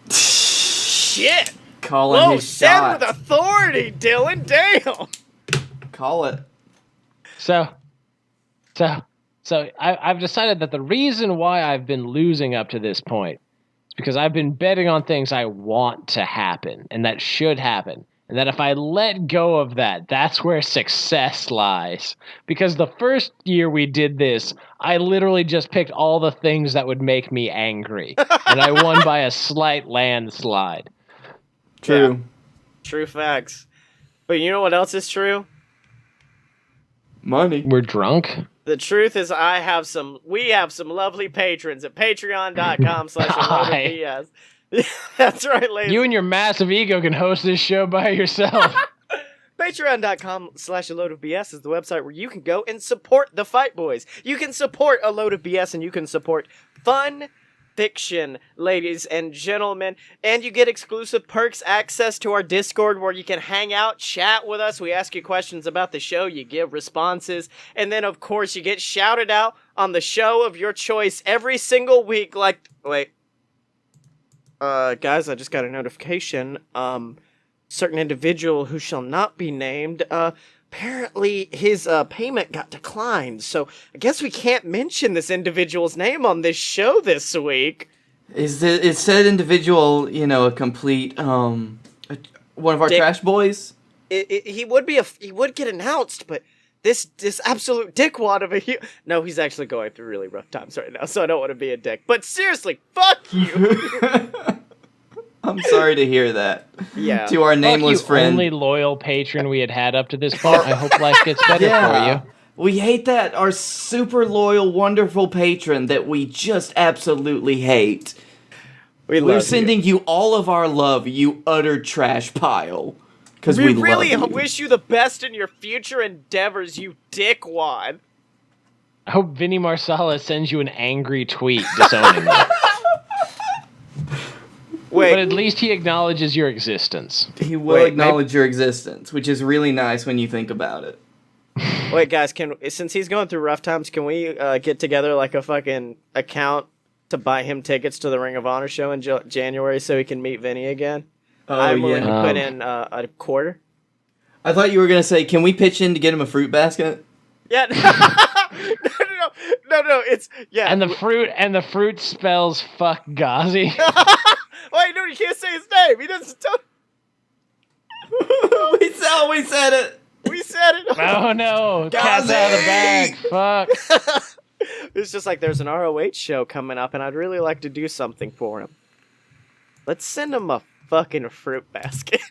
Shit. Calling his said shot. With authority, Dylan. Damn. Call it. So I've decided that the reason why I've been losing up to this point is because I've been betting on things I want to happen and that should happen. And that if I let go of that, that's where success lies. Because the first year we did this, I literally just picked all the things that would make me angry. And I won by a slight landslide. True. Yeah. True facts. But you know what else is true? Money. We're drunk? The truth is we have some lovely patrons at patreon.com/BS. That's right, ladies. You and your massive ego can host this show by yourself. Patreon.com/AloadofBS is the website where you can go and support the Fight Boys. You can support A Load of BS and you can support fun fiction, ladies and gentlemen. And you get exclusive perks, access to our Discord where you can hang out, chat with us. We ask you questions about the show. You give responses. And then, of course, you get shouted out on the show of your choice every single week. Guys, I just got a notification. Certain individual who shall not be named, apparently his payment got declined. So I guess we can't mention this individual's name on this show this week. Is said individual, a complete, one of our trash boys? He would get announced, but this absolute dickwad of a heel. No, he's actually going through really rough times right now, so I don't want to be a dick. But seriously, fuck you. I'm sorry to hear that. Yeah. To our nameless friend. Only loyal patron we had up to this point. I hope life gets better for you. We hate that. Our super loyal, wonderful patron that we just absolutely hate. We're sending you all of our love, you utter trash pile. Because we really love you. wish you the best in your future endeavors, you dickwad. I hope Vinny Marsala sends you an angry tweet disowning you. Wait. But at least he acknowledges your existence. He will acknowledge your existence, which is really nice when you think about it. Wait, guys, since he's going through rough times, can we get together like a fucking account to buy him tickets to the Ring of Honor show in January so he can meet Vinny again? I'm willing to put in a quarter. I thought you were going to say, can we pitch in to get him a fruit basket? Yeah. No, it's, yeah. And the fruit spells fuck Ghazi. Wait, no, you can't say his name. He doesn't tell. We said it. We said it. Oh no, cat's out of the bag. Fuck. It's just like there's an ROH show coming up, and I'd really like to do something for him. Let's send him a fucking fruit basket.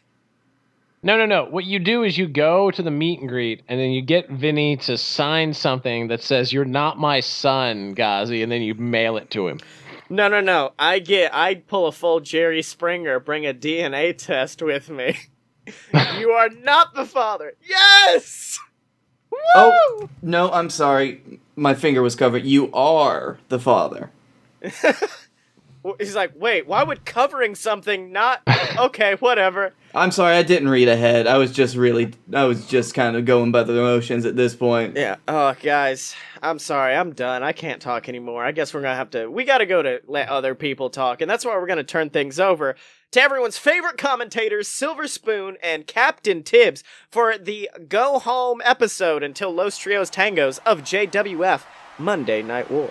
No. What you do is you go to the meet and greet, and then you get Vinny to sign something that says, "You're not my son, Ghazi," and then you mail it to him. No. I pull a full Jerry Springer, bring a DNA test with me. You are not the father. Yes! Woo! Oh, no, I'm sorry. My finger was covered. You are the father. He's like, wait, why would covering something not... Okay, whatever. I'm sorry, I didn't read ahead. I was just kind of going by the emotions at this point. Yeah. Oh, guys, I'm sorry. I'm done. I can't talk anymore. I guess we're going to have to... We got to go to let other people talk, and that's why we're going to turn things over to everyone's favorite commentators, Silver Spoon and Captain Tibbs, for the go-home episode until Los Trios Tangos of JWF Monday Night War.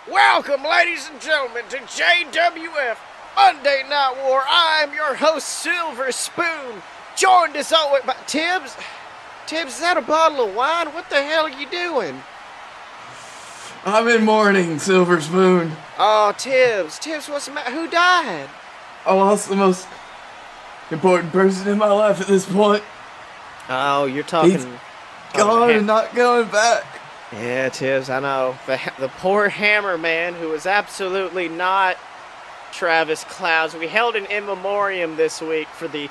Welcome, ladies and gentlemen, to JWF Monday Night War. I'm your host, Silver Spoon, joined as always by Tibbs. Tibbs, is that a bottle of wine? What the hell are you doing? I'm in mourning, Silver Spoon. Oh, Tibbs, what's the matter? Who died? I lost the most important person in my life at this point. Oh, you're talking... He's gone and not going back. Yeah, Tibbs, I know. The poor Hammer Man, who was absolutely not Travis Clouds. We held an in memoriam this week for the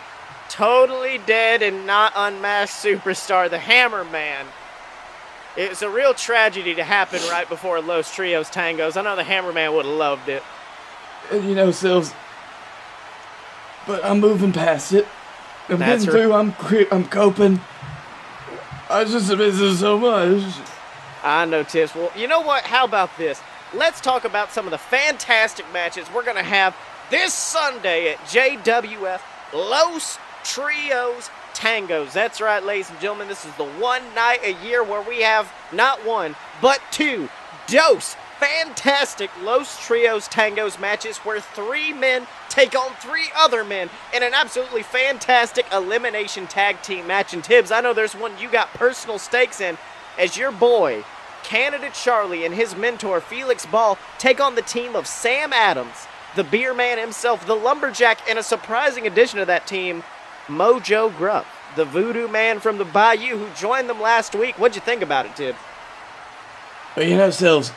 totally dead and not unmasked superstar, the Hammer Man. It was a real tragedy to happen right before Los Trios Tangos. I know the Hammer Man would have loved it. And you know, Sills, but I'm moving past it. I'm That's getting through. I'm coping. I just miss it so much. I know, Tibbs. Well, you know what? How about this? Let's talk about some of the fantastic matches we're going to have this Sunday at JWF Los Trios Tangos. That's right, ladies and gentlemen. This is the one night a year where we have not one, but two fantastic Los Trios Tangos matches where three men take on three other men in an absolutely fantastic elimination tag team match. And Tibbs, I know there's one you got personal stakes in as your boy, Candidate Charlie, and his mentor, Felix Ball, take on the team of Sam Adams, the beer man himself, the lumberjack, and a surprising addition to that team, Mojo Grubb, the voodoo man from the Bayou who joined them last week. What'd you think about it, Tibbs? Well, you know, Sills,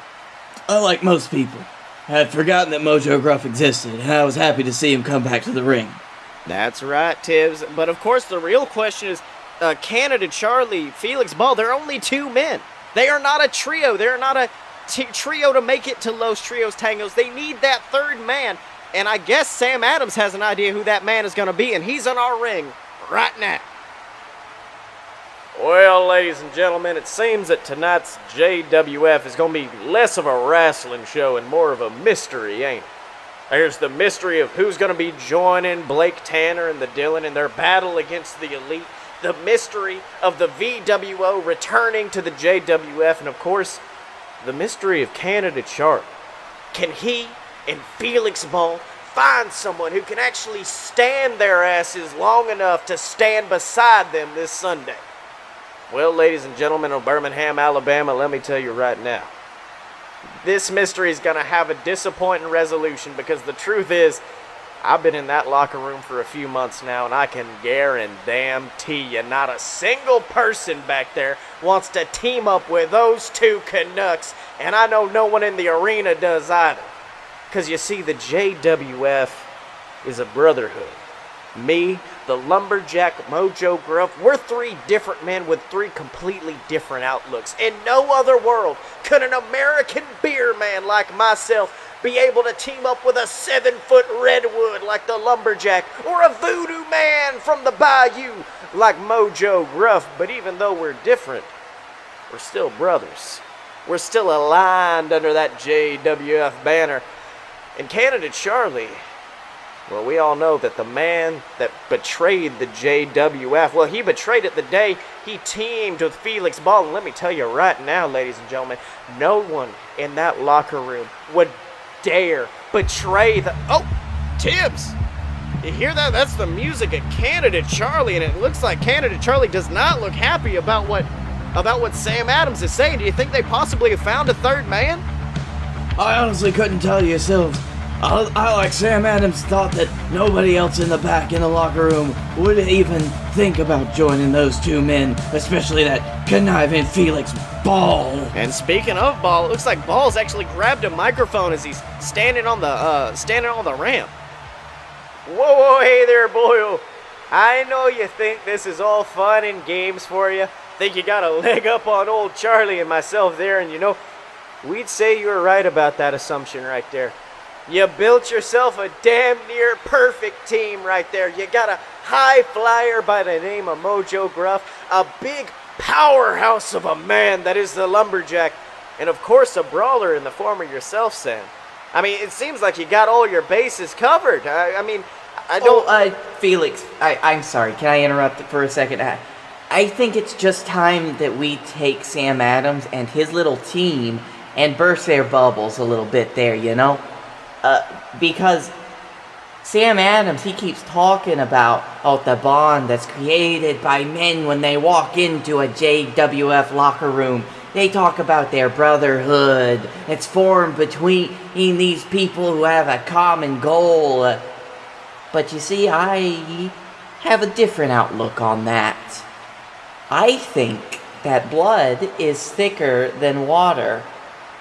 unlike most people, I had forgotten that Mojo Grubb existed, and I was happy to see him come back to the ring. That's right, Tibbs. But of course, the real question is, Candidate Charlie, Felix Ball, they're only two men. They are not a trio. They're not a trio to make it to Los Trios Tangos. They need that third man. And I guess Sam Adams has an idea who that man is going to be, and he's in our ring right now. Well, ladies and gentlemen, it seems that tonight's JWF is going to be less of a wrestling show and more of a mystery, ain't it? There's the mystery of who's going to be joining Blake Tanner and the Dylan in their battle against the Elite. The mystery of the VWO returning to the JWF, and of course, the mystery of Candidate Charlie. Can he and Felix Ball find someone who can actually stand their asses long enough to stand beside them this Sunday? Well, ladies and gentlemen of Birmingham, Alabama, let me tell you right now. This mystery is going to have a disappointing resolution because the truth is, I've been in that locker room for a few months now, and I can guarantee you not a single person back there wants to team up with those two Canucks, and I know no one in the arena does either. Because you see, the JWF is a brotherhood. Me, the Lumberjack, Mojo Gruff, we're three different men with three completely different outlooks. In no other world could an American beer man like myself be able to team up with a 7-foot redwood like the Lumberjack, or a voodoo man from the bayou like Mojo Gruff. But even though we're different, we're still brothers. We're still aligned under that JWF banner. And Canada Charlie, well, we all know that the man that betrayed the JWF, well, he betrayed it the day he teamed with Felix Ball. And let me tell you right now, ladies and gentlemen, no one in that locker room would dare betray the... Oh, Tibbs! You hear that? That's the music of Canada Charlie, and it looks like Canada Charlie does not look happy about what Sam Adams is saying. Do you think they possibly have found a third man? I honestly couldn't tell you, Silves. I, like Sam Adams, thought that nobody else in the back in the locker room would even think about joining those two men, especially that conniving Felix Ball. And speaking of Ball, it looks like Ball's actually grabbed a microphone as he's standing on the ramp. Whoa, hey there, boyo. I know you think this is all fun and games for you. Think you got a leg up on old Charlie and myself there, and you know, we'd say you were right about that assumption right there. You built yourself a damn near perfect team right there. You got a high flyer by the name of Mojo Gruff, a big powerhouse of a man that is the Lumberjack, and of course a brawler in the form of yourself, Sam. I mean, it seems like you got all your bases covered. I mean, I don't... Felix, I'm sorry. Can I interrupt for a second? I think it's just time that we take Sam Adams and his little team and burst their bubbles a little bit there, you know? Because Sam Adams, he keeps talking about the bond that's created by men when they walk into a JWF locker room. They talk about their brotherhood. It's formed between these people who have a common goal. But you see, I have a different outlook on that. I think that blood is thicker than water,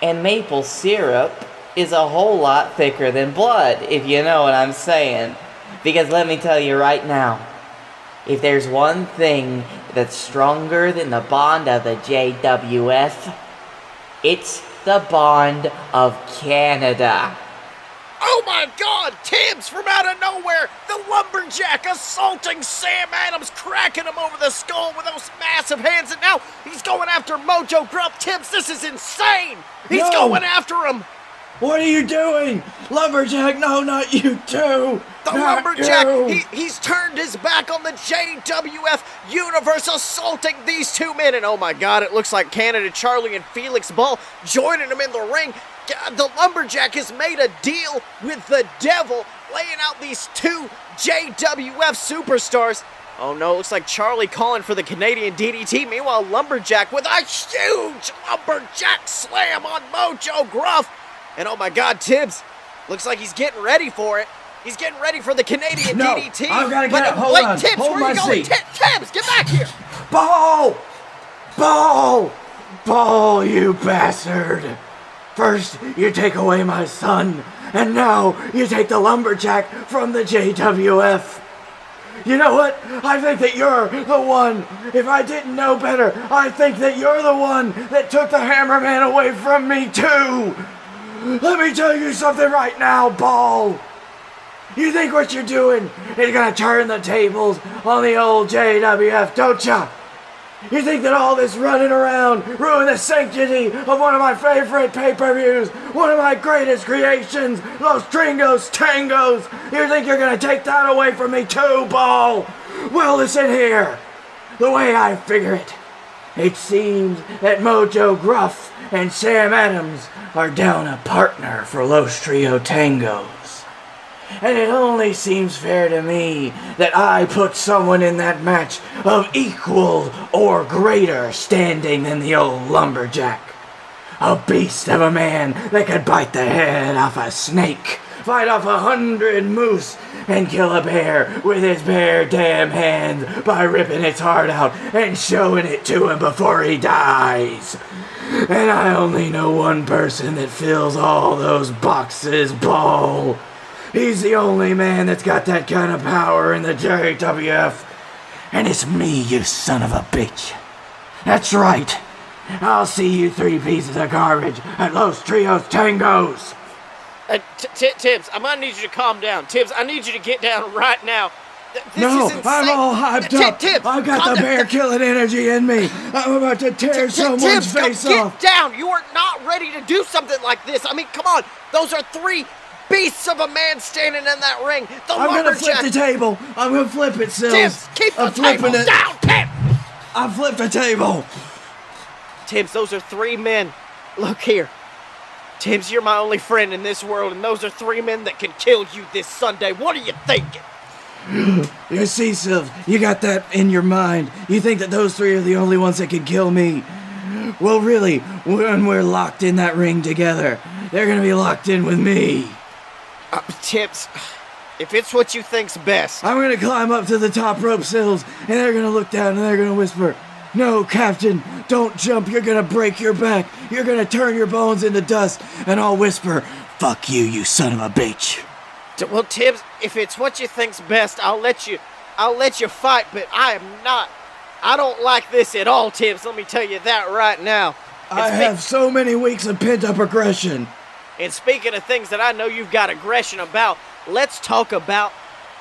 and maple syrup is a whole lot thicker than blood, if you know what I'm saying. Because let me tell you right now, if there's one thing that's stronger than the bond of the JWF, it's the bond of Canada. Oh my God, Tibbs from out of nowhere, the Lumberjack assaulting Sam Adams, cracking him over the skull with those massive hands, and now he's going after Mojo Gruff. Tibbs, this is insane! He's going after him! What are you doing? Lumberjack, no, not you too! The Lumberjack, he's turned his back on the JWF universe, assaulting these two men, and oh my God, it looks like Canada Charlie and Felix Ball joining him in the ring. The Lumberjack has made a deal with the devil, laying out these two JWF superstars. Oh no, looks like Charlie calling for the Canadian DDT. Meanwhile, Lumberjack with a huge Lumberjack slam on Mojo Gruff. And oh my God, Tibbs, looks like he's getting ready for it. He's getting ready for the Canadian DDT. I've got to get up. Hold on. Tibbs, Hold where are you going? seat. Tibbs, get back here. Ball! Ball! Ball, you bastard! First, you take away my son, and now you take the Lumberjack from the JWF. You know what? I think that you're the one. If I didn't know better, I think that you're the one that took the Hammerman away from me, too. Let me tell you something right now, Ball. You think what you're doing is gonna turn the tables on the old JWF, don't ya? You think that all this running around ruined the sanctity of one of my favorite pay-per-views, one of my greatest creations, Los Trios Tangos? You think you're gonna take that away from me too, Ball? Well, listen here. The way I figure it, it seems that Mojo Gruff and Sam Adams are down a partner for Los Trios Tangos. And it only seems fair to me that I put someone in that match of equal or greater standing than the old lumberjack. A beast of a man that could bite the head off a snake, fight off 100 moose, and kill a bear with his bare damn hands by ripping its heart out and showing it to him before he dies. And I only know one person that fills all those boxes, Bo. He's the only man that's got that kind of power in the JWF. And it's me, you son of a bitch. That's right. I'll see you three pieces of garbage at Los Trios Tangos. Tibbs, I'm gonna need you to calm down. Tibbs, I need you to get down right now. No, I'm all hyped up. Tibbs, I've got the bear killing energy in me. I'm about to tear someone's face off. Get down. You are not ready to do something like this. I mean, come on. Those are three beasts of a man standing in that ring. I'm gonna flip the table. I'm gonna flip it, Sills. Tibbs, keep the table down, Tibbs. I flipped the table. Tibbs, those are three men. Look here. Tibbs, you're my only friend in this world, and those are three men that can kill you this Sunday. What are you thinking? You see, Sills, you got that in your mind. You think that those three are the only ones that can kill me. Well, really, when we're locked in that ring together, they're gonna be locked in with me. Tibbs, if it's what you think's best. I'm gonna climb up to the top rope, Sills, and they're gonna look down and they're gonna whisper, "No, Captain, don't jump, you're gonna break your back. You're gonna turn your bones into dust." And I'll whisper, "Fuck you, you son of a bitch." Well, Tibbs, if it's what you think's best, I'll let you fight, but I don't like this at all, Tibbs. Let me tell you that right now. I have so many weeks of pent-up aggression. And speaking of things that I know you've got aggression about, let's talk about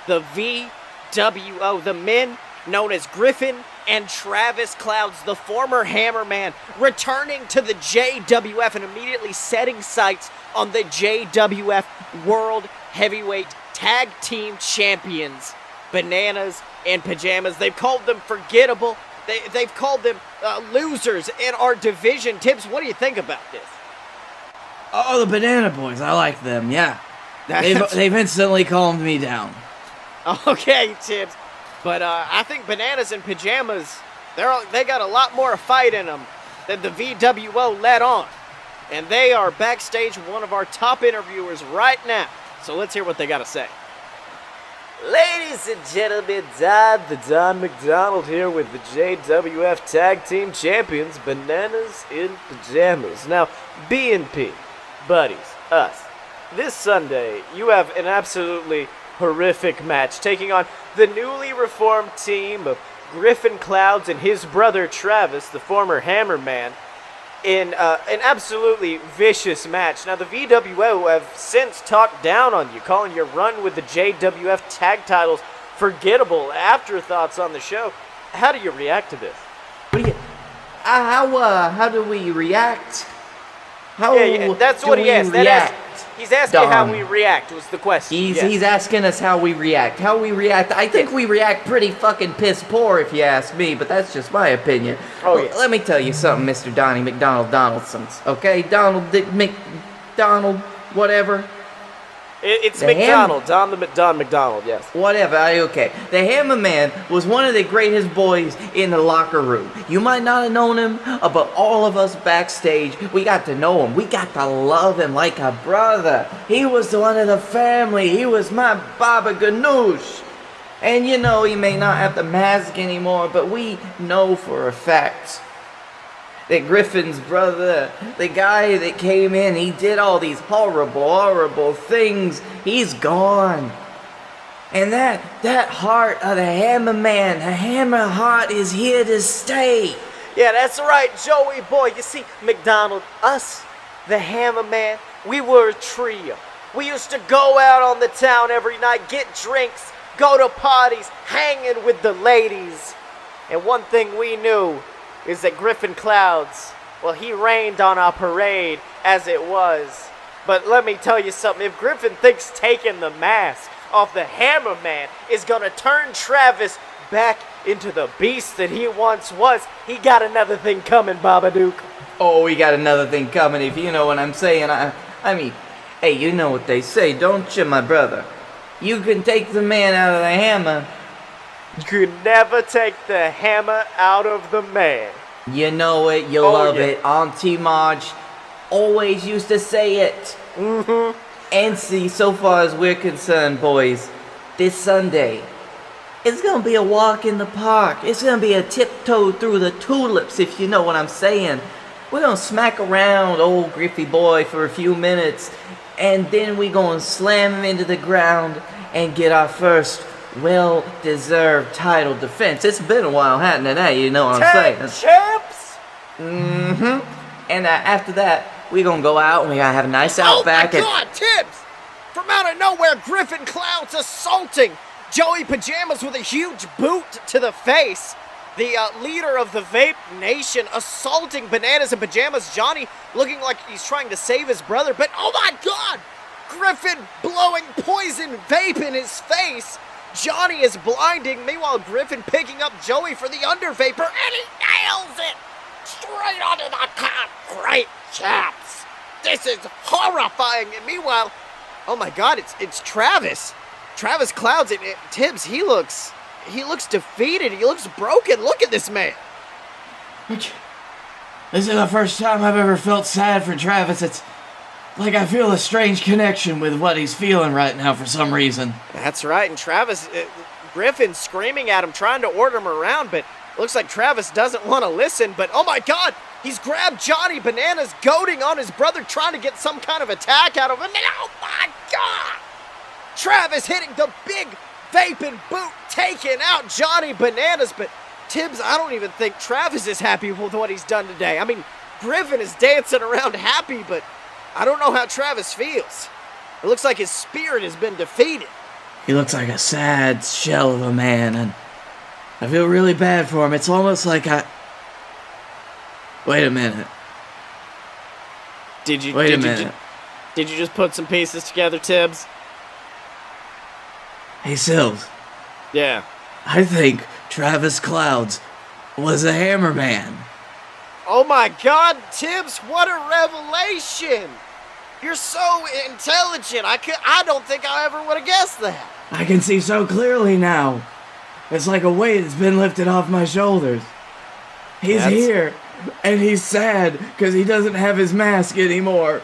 the VWO, the men known as Griffin and Travis Clouds, the former Hammerman, returning to the JWF and immediately setting sights on the JWF World Heavyweight Tag Team Champions, Bananas and Pajamas. They've called them forgettable. They've called them losers in our division. Tibbs, what do you think about this? Oh, the Banana Boys, I like them, yeah. They've instantly calmed me down. Okay, Tibbs. But I think Bananas and Pajamas, they got a lot more fight in them than the VWO let on. And they are backstage one of our top interviewers right now. So let's hear what they got to say. Ladies and gentlemen, Don McDonald here with the JWF Tag Team Champions, Bananas in Pajamas. Now, B&P, buddies, us, this Sunday, you have an absolutely horrific match taking on the newly reformed team of Griffin Clouds and his brother Travis, the former Hammerman, in an absolutely vicious match. Now, the VWO have since talked down on you, calling your run with the JWF tag titles forgettable. Afterthoughts on the show. How do you react to this? What do you... how do we react? That's what he asked. He's asking how we react was the question. He's asking us how we react. How we react. I think we react pretty fucking piss poor if you ask me, but that's just my opinion. Oh, yes. Let me tell you something, Mr. Donnie McDonald Donaldsons. Okay? McDonald, whatever. It's McDonald. Don McDonald, yes. Whatever, okay. The Hammerman was one of the greatest boys in the locker room. You might not have known him, but all of us backstage, we got to know him. We got to love him like a brother. He was one of the family. He was my Baba Ganoush. And you know, he may not have the mask anymore, but we know for a fact that Griffin's brother, the guy that came in, he did all these horrible things. He's gone. And that heart of the Hammerman, the Hammer heart is here to stay. Yeah, that's right, Joey boy. You see, McDonald, us, the Hammerman, we were a trio. We used to go out on the town every night, get drinks, go to parties, hanging with the ladies. And one thing we knew is that Griffin Clouds, well, he rained on our parade as it was. But let me tell you something, if Griffin thinks taking the mask off the Hammerman is gonna turn Travis back into the beast that he once was, he got another thing coming, Babadook. Oh, he got another thing coming, if you know what I'm saying. I mean, hey, you know what they say, don't you, my brother? You can take the man out of the hammer. You could never take the hammer out of the man. You know it, you love it. Auntie Marge always used to say it. Mm-hmm. And see, so far as we're concerned, boys, this Sunday, it's gonna be a walk in the park. It's gonna be a tiptoe through the tulips, if you know what I'm saying. We're gonna smack around old Griffey boy for a few minutes, and then we're gonna slam him into the ground and get our first well-deserved title defense. It's been a while, hasn't it? You know what I'm saying? Champs! Mm-hmm. And after that, we're gonna go out and we gotta have a nice outback. Oh my God, Tibbs! From out of nowhere, Griffin Cloud's assaulting Joey Pajamas with a huge boot to the face. The leader of the Vape Nation assaulting Bananas and Pajamas. Johnny looking like he's trying to save his brother, but oh my God! Griffin blowing poison vape in his face. Johnny is blinding. Meanwhile, Griffin picking up Joey for the under vapor, and he nails it straight onto the top. Great chaps. This is horrifying. And meanwhile, oh my God, it's Travis. Travis Clouds it. Tibbs, he looks defeated. He looks broken. Look at this man. This is the first time I've ever felt sad for Travis. It's like I feel a strange connection with what he's feeling right now for some reason. That's right, and Travis, Griffin screaming at him, trying to order him around, but looks like Travis doesn't want to listen, but oh my God, he's grabbed Johnny Bananas, goading on his brother, trying to get some kind of attack out of him, and oh my God! Travis hitting the big vaping boot, taking out Johnny Bananas, but Tibbs, I don't even think Travis is happy with what he's done today. I mean, Griffin is dancing around happy, but I don't know how Travis feels. It looks like his spirit has been defeated. He looks like a sad shell of a man, and I feel really bad for him. It's almost like Wait a minute. Did you just put some pieces together, Tibbs? Hey, Sills. Yeah. I think Travis Clouds was a hammer man. Oh my God, Tibbs, what a revelation! You're so intelligent. I don't think I ever would have guessed that. I can see so clearly now. It's like a weight has been lifted off my shoulders. He's here, and he's sad because he doesn't have his mask anymore.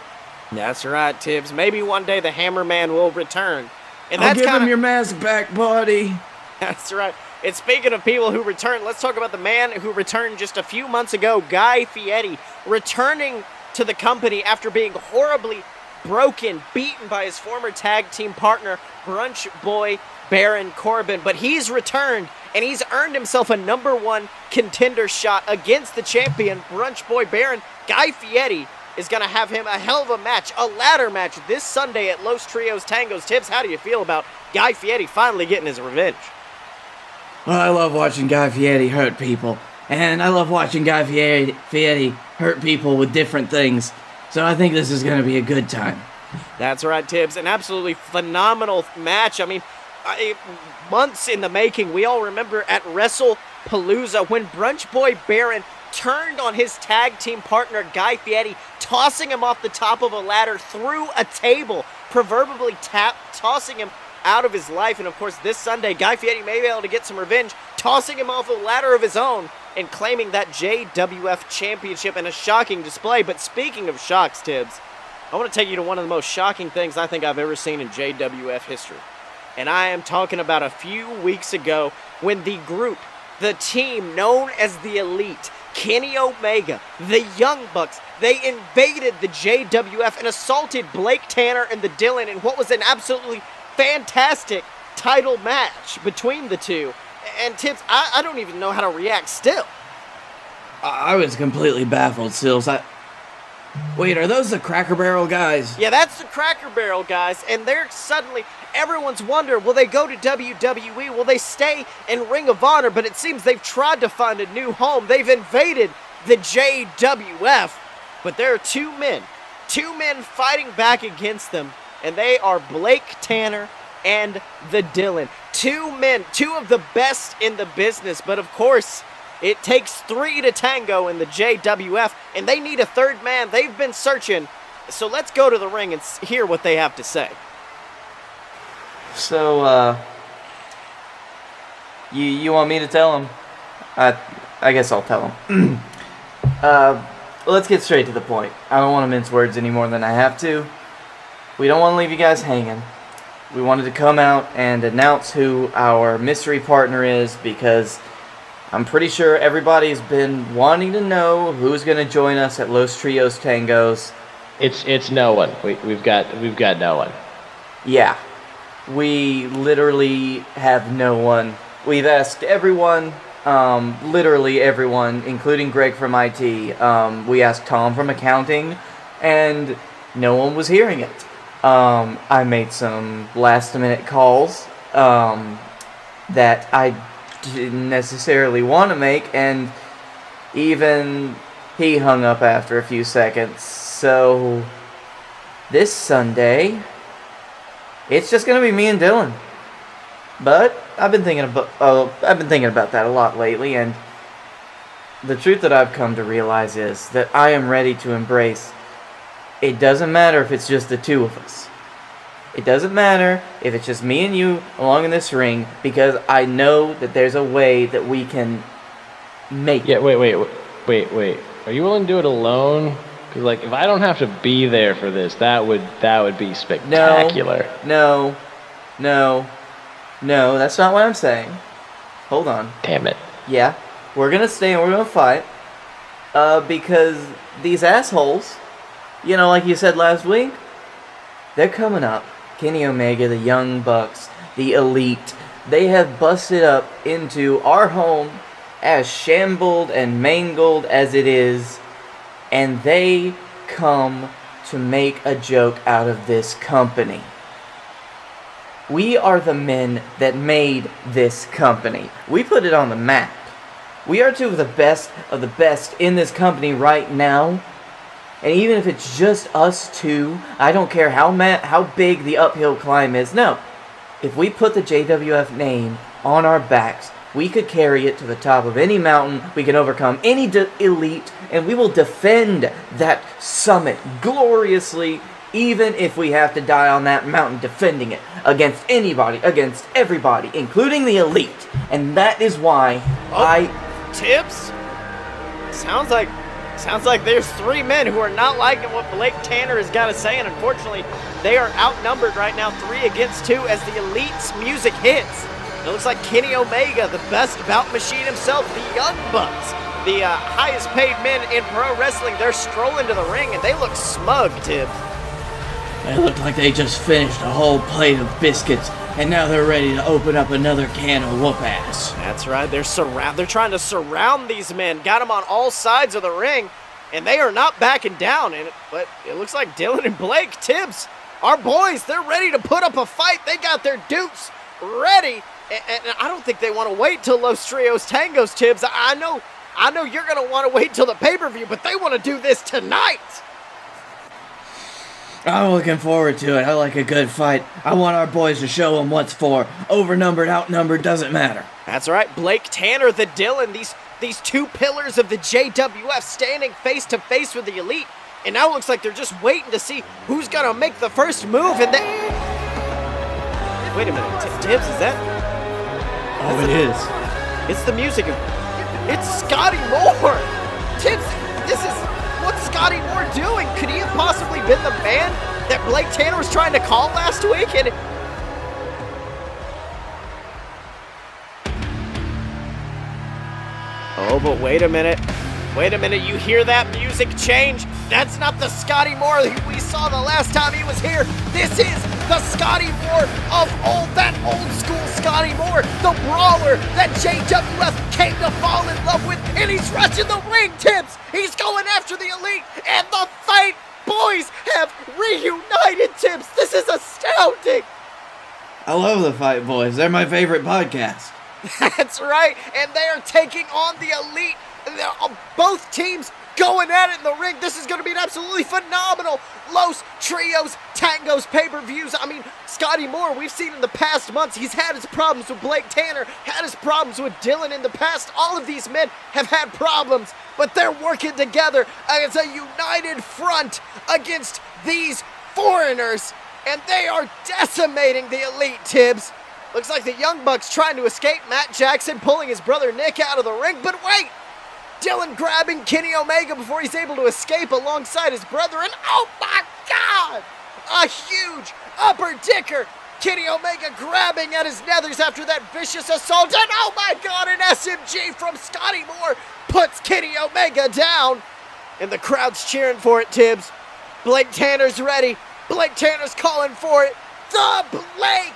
That's right, Tibbs. Maybe one day the Hammer Man will return. And I'll give him your mask back, buddy. That's right. And speaking of people who return, let's talk about the man who returned just a few months ago, Guy Fieri, returning to the company after being horribly broken, beaten by his former tag team partner, Brunch Boy Baron Corbin. But he's returned, and he's earned himself a #1 contender shot against the champion, Brunch Boy Baron. Guy Fieri is going to have him a hell of a match, a ladder match this Sunday at Los Trios Tangos. Tibbs, how do you feel about Guy Fieri finally getting his revenge? Well, I love watching Guy Fieri hurt people. And I love watching Guy Fieri hurt people with different things. So I think this is going to be a good time. That's right, Tibbs. An absolutely phenomenal match. I mean, months in the making. We all remember at WrestlePalooza when Brunch Boy Baron turned on his tag team partner, Guy Fieri, tossing him off the top of a ladder through a table, proverbially tossing him out of his life. And of course, this Sunday, Guy Fieri may be able to get some revenge, tossing him off a ladder of his own and claiming that JWF championship in a shocking display. But speaking of shocks, Tibbs, I want to take you to one of the most shocking things I think I've ever seen in JWF history. And I am talking about a few weeks ago when the group, the team known as the Elite, Kenny Omega, the Young Bucks, they invaded the JWF and assaulted Blake Tanner and the Dylan in what was an absolutely fantastic title match between the two. And Tibbs, I don't even know how to react still. I was completely baffled, Sills. Wait, are those the Cracker Barrel guys? Yeah, that's the Cracker Barrel guys, and they're suddenly, everyone's wondering, will they go to WWE? Will they stay in Ring of Honor? But it seems they've tried to find a new home. They've invaded the JWF, but there are two men fighting back against them, and they are Blake Tanner and the Dylan. Two men, two of the best in the business, but of course, it takes three to tango in the JWF, and they need a third man. They've been searching, so let's go to the ring and hear what they have to say. So, you want me to tell him? I guess I'll tell him. Let's get straight to the point. I don't want to mince words any more than I have to. We don't want to leave you guys hanging. We wanted to come out and announce who our mystery partner is because I'm pretty sure everybody's been wanting to know who's going to join us at Los Trios Tangos. It's no one. We've got no one. Yeah. We literally have no one. We've asked everyone, literally everyone, including Greg from IT. We asked Tom from accounting, and no one was hearing it. I made some last-minute calls that I didn't necessarily want to make, and even he hung up after a few seconds. So this Sunday, it's just gonna be me and Dylan. But I've been thinking about that a lot lately, and the truth that I've come to realize is that I am ready to embrace. It doesn't matter if it's just the two of us. It doesn't matter if it's just me and you along in this ring, because I know that there's a way that we can make it. Yeah, wait. Are you willing to do it alone? Because, like, if I don't have to be there for this, that would be spectacular. No, that's not what I'm saying. Hold on. Damn it. Yeah, we're gonna stay and we're gonna fight. Because these assholes, you know, like you said last week, they're coming up. Kenny Omega, the Young Bucks, the Elite, they have busted up into our home, as shambled and mangled as it is, and they come to make a joke out of this company. We are the men that made this company. We put it on the map. We are two of the best in this company right now. And even if it's just us two, I don't care how big the uphill climb is. No. If we put the JWF name on our backs, we could carry it to the top of any mountain. We can overcome any elite, and we will defend that summit gloriously, even if we have to die on that mountain defending it against anybody, against everybody, including the elite. And that is why Tips? Sounds like there's three men who are not liking what Blake Tanner has got to say, and unfortunately, they are outnumbered right now, 3 against 2, as the Elite's music hits. It looks like Kenny Omega, the best bout machine himself, the Young Bucks, the highest paid men in pro wrestling, they're strolling to the ring, and they look smug, Tibbs. They look like they just finished a whole plate of biscuits, and now they're ready to open up another can of whoop-ass. That's right, they're trying to surround these men, got them on all sides of the ring, and they are not backing down, but it looks like Dylan and Blake, Tibbs, our boys, they're ready to put up a fight. They got their dukes ready, and I don't think they want to wait till Los Trios Tangos, Tibbs. I know you're going to want to wait till the pay-per-view, but they want to do this tonight. I'm looking forward to it. I like a good fight. I want our boys to show them what's for. Overnumbered, outnumbered, doesn't matter. That's right. Blake Tanner, the Dylan, these two pillars of the JWF standing face to face with the Elite. And now it looks like they're just waiting to see who's going to make the first move. And then... Wait a minute. Tibbs, is that... Oh, it is. It's the music of... It's Scottye Moore. Tibbs, this is... What's Scottye Moore doing? Could he have possibly been the man that Blake Tanner was trying to call last week? And oh, but wait a minute. Wait a minute, you hear that music change? That's not the Scottye Moore we saw the last time he was here. This is the Scottye Moore of old, that old school Scottye Moore, the brawler that JWF came to fall in love with, and he's rushing the ring, Tibbs. He's going after the Elite, and the Fight Boys have reunited, Tibbs. This is astounding. I love the Fight Boys. They're my favorite podcast. That's right, and they are taking on the Elite. Both teams going at it in the ring. This is going to be an absolutely phenomenal Los Trios Tangos pay-per-views. I mean, Scottye Moore, we've seen in the past months, he's had his problems with Blake Tanner, had his problems with Dylan in the past. All of these men have had problems, but they're working together as a united front against these foreigners. and they are decimating the Elite, Tibbs. Looks like the Young Bucks trying to escape. Matt Jackson pulling his brother Nick out of the ring, but wait! Dylan grabbing Kenny Omega before he's able to escape alongside his brother, and oh my God! A huge upper dicker! Kenny Omega grabbing at his nethers after that vicious assault, and oh my God, an SMG from Scottye Moore puts Kenny Omega down, and the crowd's cheering for it, Tibbs. Blake Tanner's ready. Blake Tanner's calling for it. The Blake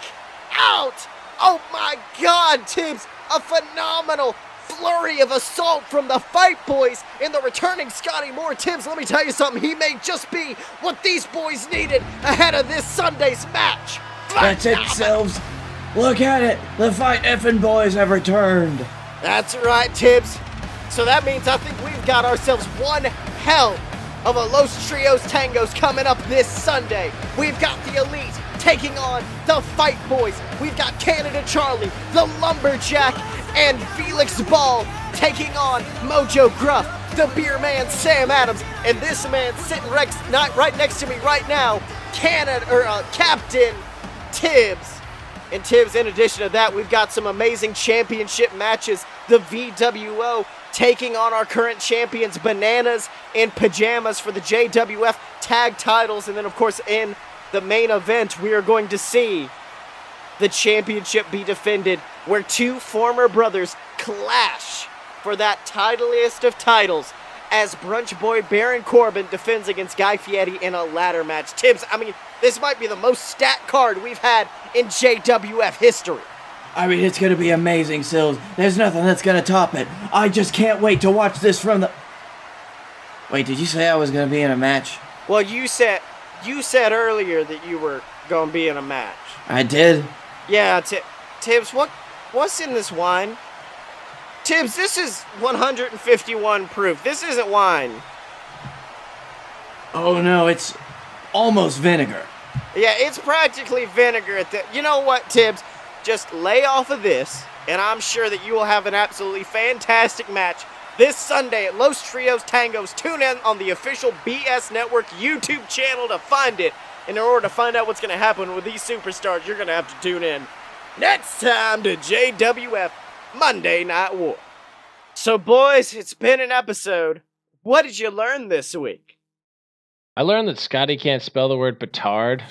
out! Oh my God, Tibbs, a phenomenal flurry of assault from the Fight Boys in the returning Scottye Moore. Tibbs, let me tell you something, he may just be what these boys needed ahead of this Sunday's match. That's it, Silves. Look at it. The Fight Effin' Boys have returned. That's right, Tibbs. So that means I think we've got ourselves one hell of a Los Trios Tangos coming up this Sunday. We've got the Elite taking on the Fight Boys. We've got Canada Charlie, the Lumberjack, and Felix Ball taking on Mojo Gruff, the Beer Man Sam Adams, and this man sitting right next to me right now, Captain Tibbs. And Tibbs, in addition to that, we've got some amazing championship matches. The VWO taking on our current champions, Bananas in Pajamas, for the JWF tag titles. And then, of course, in the main event, we are going to see the championship be defended, where two former brothers clash for that titlest of titles, as Brunch Boy Baron Corbin defends against Guy Fieri in a ladder match. Tibbs, I mean, this might be the most stacked card we've had in JWF history. I mean, it's gonna be amazing, Sills. There's nothing that's gonna top it. I just can't wait to watch this from the... Wait, did you say I was gonna be in a match? Well, you said earlier that you were gonna be in a match. I did? Yeah, Tibbs, what's in this wine? Tibbs, this is 151 proof. This isn't wine. Oh no, it's almost vinegar. Yeah, it's practically vinegar at the... You know what, Tibbs? Just lay off of this, and I'm sure that you will have an absolutely fantastic match this Sunday at Los Trios Tangos. Tune in on the official BS Network YouTube channel to find it. And in order to find out what's going to happen with these superstars, you're going to have to tune in next time to JWF Monday Night War. So, boys, it's been an episode. What did you learn this week? I learned that Scotty can't spell the word petard.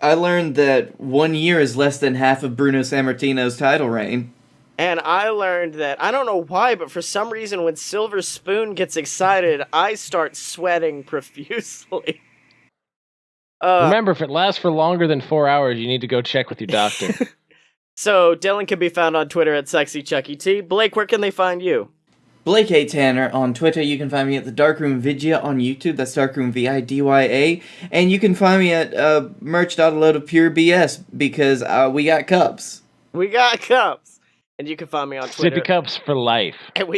I learned that 1 year is less than half of Bruno Sammartino's title reign. And I learned that, I don't know why, but for some reason when Silver Spoon gets excited, I start sweating profusely. Remember, if it lasts for longer than 4 hours, you need to go check with your doctor. So, Dylan can be found on Twitter at SexyChuckyT. Blake, where can they find you? Blake A. Tanner on Twitter. You can find me at the Darkroom Vidya on YouTube. That's Darkroom VIDYA. And you can find me at merch.load of pure BS because we got cups. We got cups. And you can find me on Twitter. Sippy cups for life. And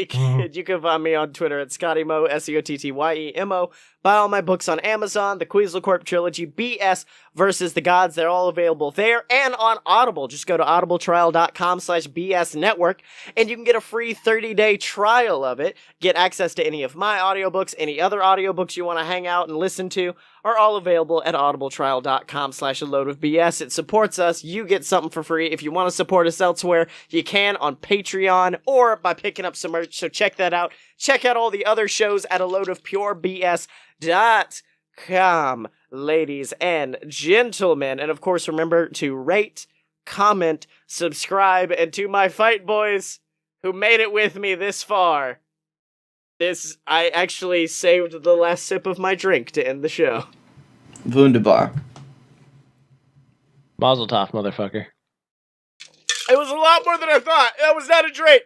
you can find me on Twitter at Scottye Moore, SCOTTYEMO. Buy all my books on Amazon, the Queasel Corp Trilogy, BS versus the Gods. They're all available there and on Audible. Just go to audibletrial.com/BS Network and you can get a free 30-day trial of it. Get access to any of my audiobooks, any other audiobooks you want to hang out and listen to are all available at audibletrial.com/a-load-of-BS. It supports us. You get something for free. If you want to support us elsewhere, you can on Patreon or by picking up some merch. So check that out. Check out all the other shows at aloadofpurebs.com, ladies and gentlemen. And of course, remember to rate, comment, subscribe, and to my Fight Boys who made it with me this far. I actually saved the last sip of my drink to end the show. Wunderbar. Mazel tov, motherfucker. It was a lot more than I thought. It was not a drink.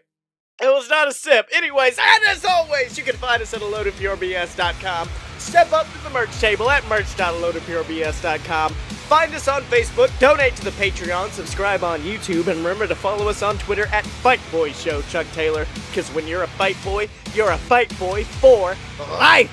It was not a sip. Anyways, and as always, you can find us at aloadofpurebs.com. Step up to the merch table at merch.aloadofpurebs.com. Find us on Facebook, donate to the Patreon, subscribe on YouTube, and remember to follow us on Twitter at FightBoy Show, Chuck Taylor. Because when you're a fight boy, you're a fight boy for life.